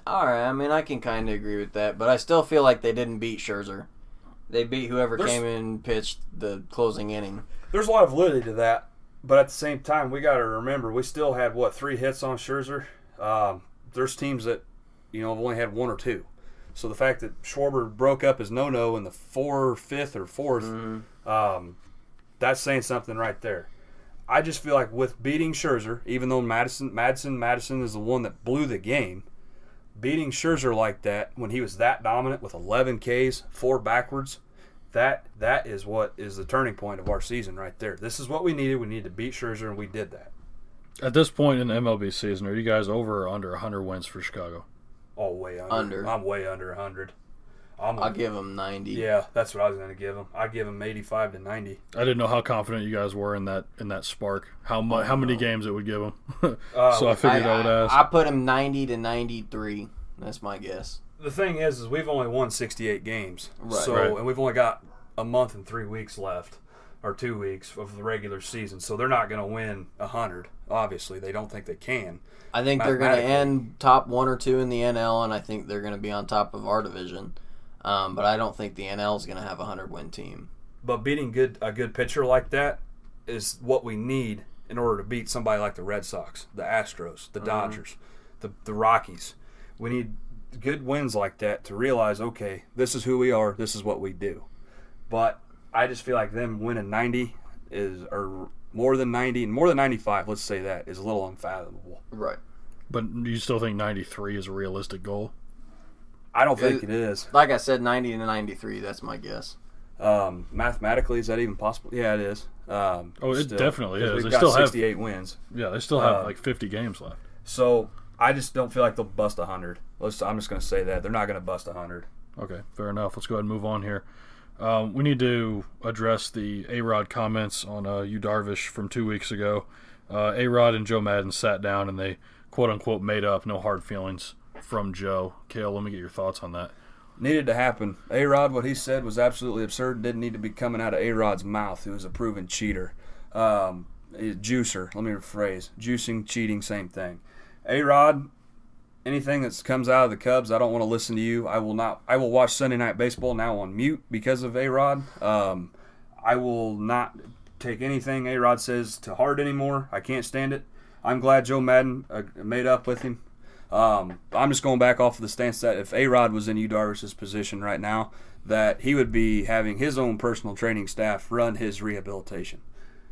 All right, I mean, I can kind of agree with that, but I still feel like they didn't beat Scherzer. They beat whoever came in and pitched the closing inning. There's a lot of validity to that. But at the same time, we got to remember we still had 3 hits on Scherzer. There's teams that have only had 1 or 2. So the fact that Schwarber broke up his no-no in the 5th or 4th, that's saying something right there. I just feel like with beating Scherzer, even though Madison is the one that blew the game, beating Scherzer like that when he was that dominant with 11 Ks, 4 backwards. That is what is the turning point of our season right there. This is what we needed. We needed to beat Scherzer, and we did that. At this point in the MLB season, are you guys over or under 100 wins for Chicago? Oh, way under. I'm way under 100. I'll give them 90. Yeah, that's what I was going to give them. I'd give them 85 to 90. I didn't know how confident you guys were in that spark. How many games it would give them. So I figured I would ask. I put him 90 to 93. That's my guess. The thing is we've only won 68 games. Right. And we've only got a month and 3 weeks left, or 2 weeks of the regular season. So they're not going to win 100. Obviously, they don't think they can. I think they're going to end top 1 or 2 in the NL, and I think they're going to be on top of our division. But I don't think the NL is going to have a 100-win team. But beating a good pitcher like that is what we need in order to beat somebody like the Red Sox, the Astros, the Dodgers, the Rockies. We need good wins like that to realize, okay, this is who we are, this is what we do. But I just feel like them winning 90 or more than 90, and more than 95, let's say that, is a little unfathomable. Right. But you still think 93 is a realistic goal? I don't think it is. Like I said, 90 to 93, that's my guess. Mathematically, is that even possible? Yeah, it is. It definitely is. We've They got still 68 wins. Yeah, they still have like 50 games left. So I just don't feel like they'll bust 100. I'm just going to say that. They're not going to bust 100. Okay, fair enough. Let's go ahead and move on here. We need to address the A-Rod comments on Yu Darvish from 2 weeks ago. A-Rod and Joe Madden sat down and they quote-unquote made up. No hard feelings from Joe. Cale, let me get your thoughts on that. Needed to happen. A-Rod, what he said was absolutely absurd. Didn't need to be coming out of A-Rod's mouth, who was a proven cheater. Juicer, let me rephrase. Juicing, cheating, same thing. A-Rod, anything that comes out of the Cubs, I don't want to listen to you. I will watch Sunday Night Baseball now on mute because of A-Rod. I will not take anything A-Rod says to heart anymore. I can't stand it. I'm glad Joe Madden made up with him. I'm just going back off of the stance that if A-Rod was in Yu Darvish's position right now, that he would be having his own personal training staff run his rehabilitation.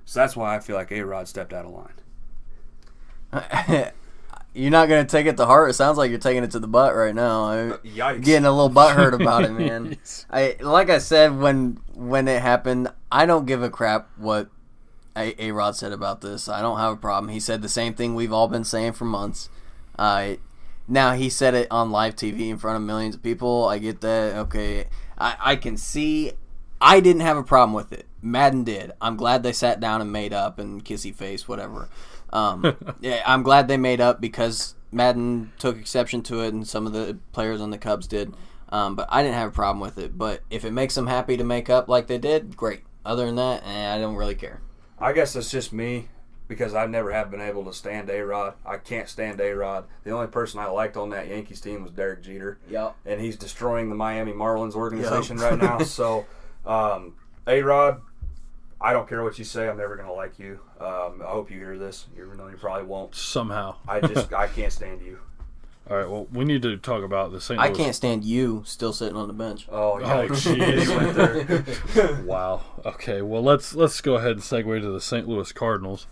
So that's why I feel like A-Rod stepped out of line. You're not going to take it to heart? It sounds like you're taking it to the butt right now. I'm Yikes. getting a little butthurt about it, man. Like I said when it happened, I don't give a crap what A-Rod said about this. I don't have a problem. He said the same thing we've all been saying for months. Now, he said it on live TV in front of millions of people. I get that. Okay. I can see. I didn't have a problem with it. Madden did. I'm glad they sat down and made up and kissy face, whatever. Yeah, I'm glad they made up because Madden took exception to it and some of the players on the Cubs did. But I didn't have a problem with it. But if it makes them happy to make up like they did, great. Other than that, I don't really care. I guess it's just me because I never have been able to stand A-Rod. I can't stand A-Rod. The only person I liked on that Yankees team was Derek Jeter. Yep. And he's destroying the Miami Marlins organization right now. So, A-Rod, I don't care what you say. I'm never going to like you. I hope you hear this, even though you probably won't. Somehow. I can't stand you. All right, well, we need to talk about the St. Louis. I can't stand you still sitting on the bench. Oh, yeah. Jeez. Wow. Okay, well, let's go ahead and segue to the St. Louis Cardinals.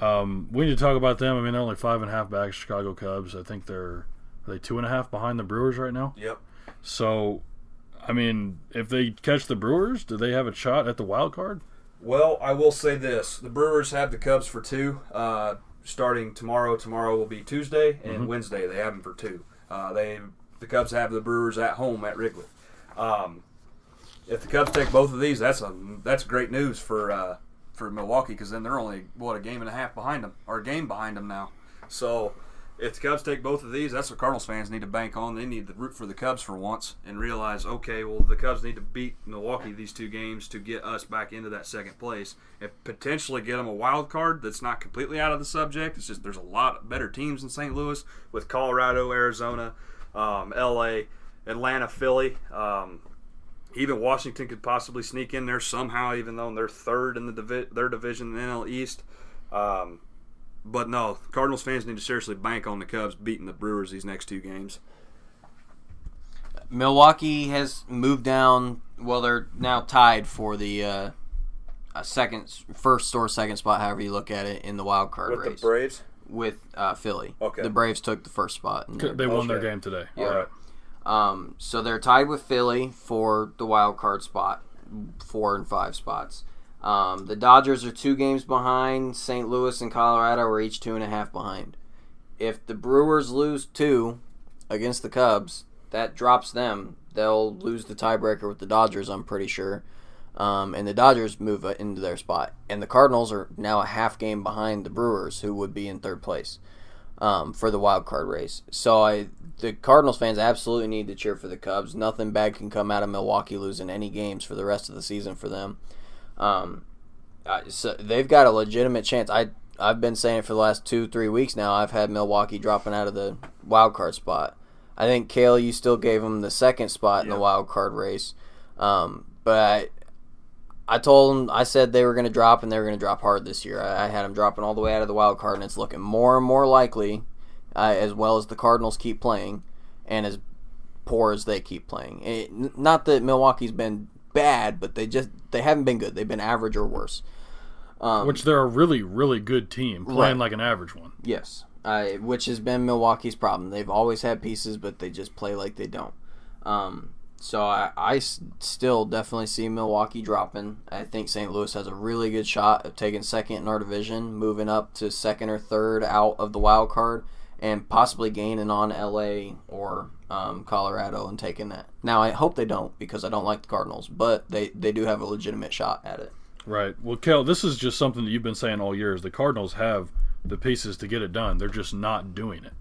We need to talk about them. I mean, they're only 5.5 back, Chicago Cubs. I think they're Are they 2.5 behind the Brewers right now? Yep. So, I mean, if they catch the Brewers, do they have a shot at the wild card? Well, I will say this. The Brewers have the Cubs for 2, starting tomorrow. Tomorrow will be Tuesday, and Wednesday they have them for 2. The Cubs have the Brewers at home at Wrigley. If the Cubs take both of these, that's great news for Milwaukee, because then they're only, a game and a half behind them, or a game behind them now. So if the Cubs take both of these, that's what Cardinals fans need to bank on. They need to root for the Cubs for once and realize, okay, well, the Cubs need to beat Milwaukee these 2 games to get us back into that second place and potentially get them a wild card that's not completely out of the subject. It's just there's a lot better teams in St. Louis with Colorado, Arizona, L.A., Atlanta, Philly. Even Washington could possibly sneak in there somehow, even though they're third in their division in the NL East. But no, Cardinals fans need to seriously bank on the Cubs beating the Brewers these next 2 games. Milwaukee has moved down. Well, they're now tied for the first or second spot, however you look at it, in the wild card race. With the Braves? With Philly. Okay. The Braves took the first spot. They won their game today. Yeah. All right. So they're tied with Philly for the wild card spot, 4 and 5 spots. The Dodgers are 2 games behind. St. Louis and Colorado are each 2.5 behind. If the Brewers lose 2 against the Cubs, that drops them. They'll lose the tiebreaker with the Dodgers, I'm pretty sure. And the Dodgers move into their spot. And the Cardinals are now a half game behind the Brewers, who would be in third place for the wild card race. So the Cardinals fans absolutely need to cheer for the Cubs. Nothing bad can come out of Milwaukee losing any games for the rest of the season for them. So they've got a legitimate chance. I've been saying it for the last 2-3 weeks now. I've had Milwaukee dropping out of the wild card spot. I think, Cale, you still gave them the second spot in the wild card race. But I told them, I said they were going to drop, and they were going to drop hard this year. I had them dropping all the way out of the wild card, and it's looking more and more likely, as well as the Cardinals keep playing, and as poor as they keep playing. Not that Milwaukee's been bad, but they haven't been good. They've been average or worse. Which they're a really, really good team, playing like an average one. Yes, which has been Milwaukee's problem. They've always had pieces, but they just play like they don't. So I still definitely see Milwaukee dropping. I think St. Louis has a really good shot of taking second in our division, moving up to second or third out of the wild card, and possibly gaining on LA or Colorado and taking that. Now, I hope they don't, because I don't like the Cardinals, but they do have a legitimate shot at it. Right. Well, Cale, this is just something that you've been saying all year, is the Cardinals have the pieces to get it done. They're just not doing it.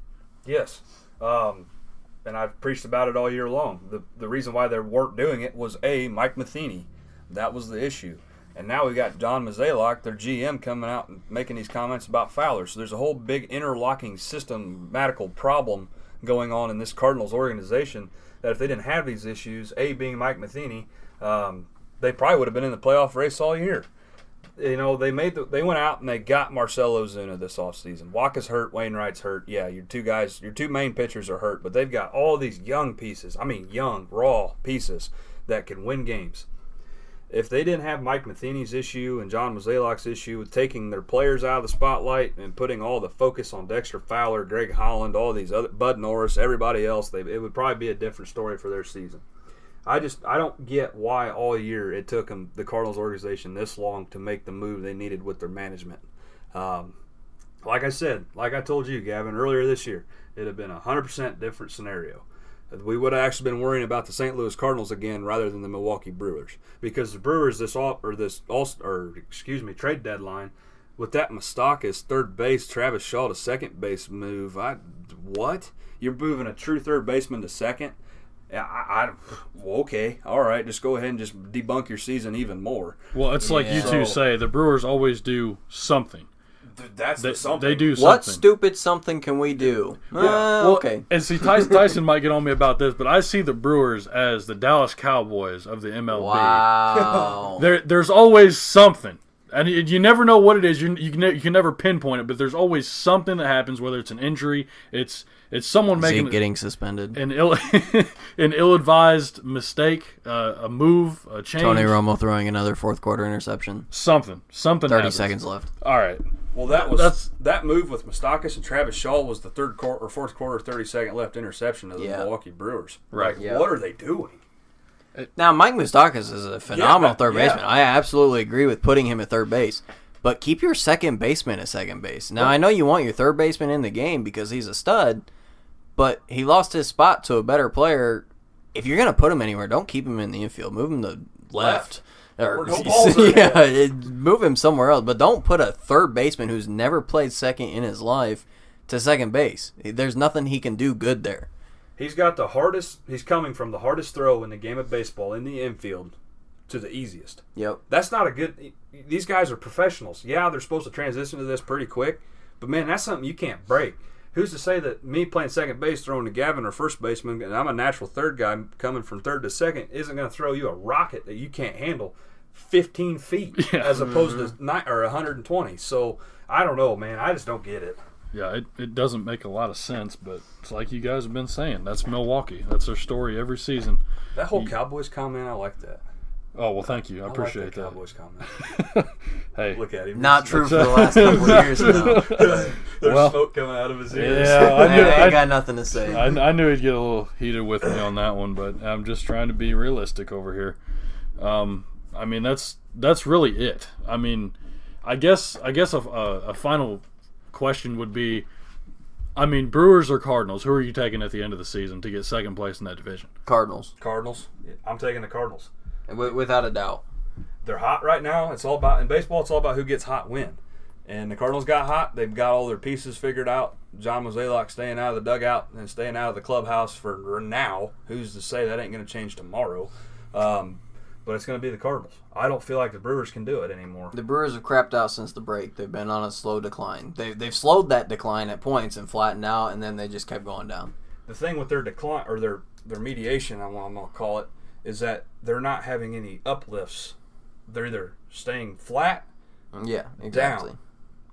Yes. And I've preached about it all year long. The reason why they weren't doing it was, Mike Matheny. That was the issue. And now we got John Mozeliak, their GM, coming out and making these comments about Fowler. So there's a whole big interlocking systematical problem going on in this Cardinals organization that if they didn't have these issues, being Mike Matheny, they probably would have been in the playoff race all year. You know, they went out and they got Marcell Ozuna this offseason. Waka's hurt, Wainwright's hurt. Yeah, your 2 main pitchers are hurt, but they've got all these young pieces. I mean, young, raw pieces that can win games. If they didn't have Mike Matheny's issue and John Mozeliak's issue with taking their players out of the spotlight and putting all the focus on Dexter Fowler, Greg Holland, all these other, Bud Norris, everybody else, it would probably be a different story for their season. I don't get why all year it took them, the Cardinals organization, this long to make the move they needed with their management. Like I told you, Gavin, earlier this year, it would have been a 100% different scenario. We would have actually been worrying about the St. Louis Cardinals again rather than the Milwaukee Brewers, because the Brewers trade deadline with that Moustakas third base, Travis Shaw to second base move. What? You're moving a true third baseman to second? Okay, all right, just go ahead and just debunk your season even more. Well, it's like you two say, the Brewers always do something. That's the something. They do something. What stupid something can we do? Okay. And see, Tyson might get on me about this, but I see the Brewers as the Dallas Cowboys of the MLB. Wow. There's always something. And you never know what it is. You can never pinpoint it, but there's always something that happens, whether it's an injury, it's someone making getting suspended, an ill-advised mistake, a move, a change. Tony Romo throwing another fourth quarter interception. Something 30 happens. seconds left. All right. Well, that move with Moustakas and Travis Shaw was the third quarter or fourth quarter, 30-second left interception of the Milwaukee Brewers. Right. Like, what are they doing? Now, Mike Moustakas is a phenomenal third baseman. I absolutely agree with putting him at third base. But keep your second baseman at second base. Now, I know you want your third baseman in the game because he's a stud, but he lost his spot to a better player. If you're going to put him anywhere, don't keep him in the infield. Move him to left. Or, move him somewhere else. But don't put a third baseman who's never played second in his life to second base. There's nothing he can do good there. He's coming from the hardest throw in the game of baseball in the infield to the easiest. Yep. That's not a good – these guys are professionals. Yeah, they're supposed to transition to this pretty quick, but, man, that's something you can't break. Who's to say that me playing second base, throwing to Gavin or first baseman, and I'm a natural third guy coming from third to second, isn't going to throw you a rocket that you can't handle 15 feet as opposed to 120. So, I don't know, man. I just don't get it. Yeah, it doesn't make a lot of sense, but it's like you guys have been saying. That's Milwaukee. That's their story every season. That whole Cowboys comment, I like that. Oh, well, thank you. I appreciate like that. Cowboys comment. Hey. Look at him. Not true for the last couple of years now. There's smoke coming out of his ears. Yeah, I got nothing to say. I knew he'd get a little heated with me on that one, but I'm just trying to be realistic over here. I mean, that's really it. I mean, I guess a final question would be, I mean, Brewers or Cardinals? Who are you taking at the end of the season to get second place in that division? Cardinals. I'm taking the Cardinals. Without a doubt. They're hot right now. In baseball, it's all about who gets hot when. And the Cardinals got hot. They've got all their pieces figured out. John Mozeliak staying out of the dugout and staying out of the clubhouse for now. Who's to say that ain't going to change tomorrow? But it's going to be the Cardinals. I don't feel like the Brewers can do it anymore. The Brewers have crapped out since the break. They've been on a slow decline. They've slowed that decline at points and flattened out, and then they just kept going down. The thing with their decline, or their mediation, I'm going to call it, is that they're not having any uplifts. They're either staying flat, down,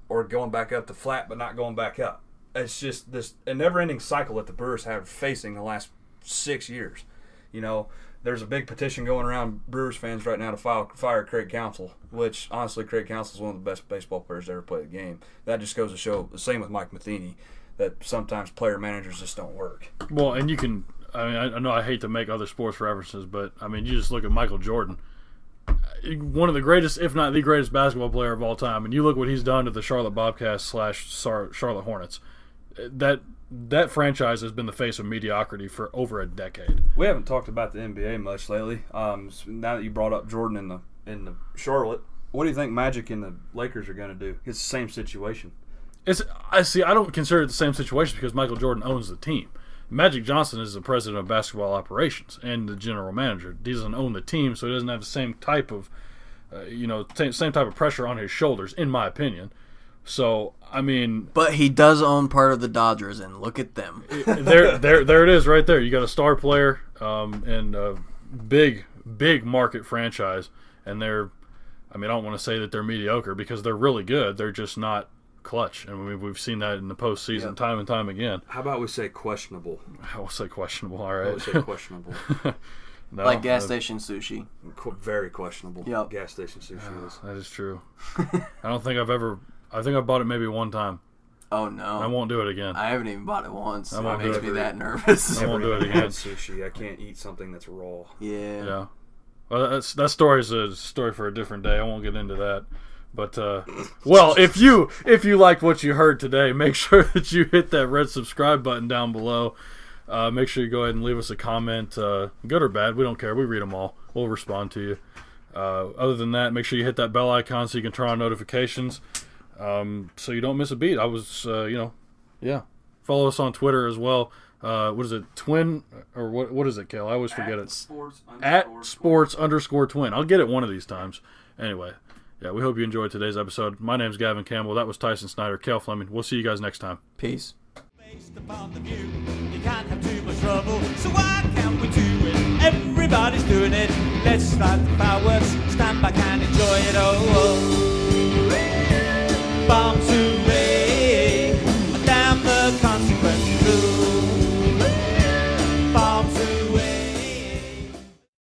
or going back up to flat but not going back up. It's just a never-ending cycle that the Brewers have facing the last 6 years. You know, there's a big petition going around Brewers fans right now to fire Craig Counsell, which, honestly, Craig Counsell is one of the best baseball players to ever play the game. That just goes to show, the same with Mike Matheny, that sometimes player managers just don't work. Well, and you can – I mean, I know I hate to make other sports references, but, I mean, you just look at Michael Jordan. One of the greatest, if not the greatest basketball player of all time, and you look what he's done to the Charlotte Bobcats / Charlotte Hornets. That franchise has been the face of mediocrity for over a decade. We haven't talked about the NBA much lately. Now that you brought up Jordan in the Charlotte, what do you think Magic and the Lakers are going to do? It's the same situation. I don't consider it the same situation because Michael Jordan owns the team. Magic Johnson is the president of basketball operations and the general manager. He doesn't own the team, so he doesn't have the same type of, same type of pressure on his shoulders, in my opinion. So, I mean, but he does own part of the Dodgers, and look at them. There it is, right there. You got a star player and a big market franchise, and they're. I mean, I don't want to say that they're mediocre because they're really good. They're just not clutch, and we've seen that in the postseason time and time again. How about we say questionable? I will say questionable. All right. I will say questionable. No, like gas station sushi. Very questionable. Yep. Gas station sushi is. That is true. I think I bought it maybe one time. Oh no! I won't do it again. I haven't even bought it once. It makes me that nervous. I won't do it again. Sushi. I can't eat something that's raw. Yeah. Yeah. Well, that story is a story for a different day. I won't get into that. But well, if you liked what you heard today, make sure that you hit that red subscribe button down below. Make sure you go ahead and leave us a comment, good or bad. We don't care. We read them all. We'll respond to you. Other than that, make sure you hit that bell icon so you can turn on notifications, so you don't miss a beat. Follow us on Twitter as well. What is it? Twin or what is it, Cale? I always forget it. @sports_twin. I'll get it one of these times. Anyway. Yeah, we hope you enjoyed today's episode. My name's Gavin Campbell. That was Tyson Snyder, Cale Fleming. We'll see you guys next time. Peace. Based upon the view, you can't have too much trouble, so why can't we do it? Everybody's doing it. Let's start the fireworks, stand back and enjoy it. Oh.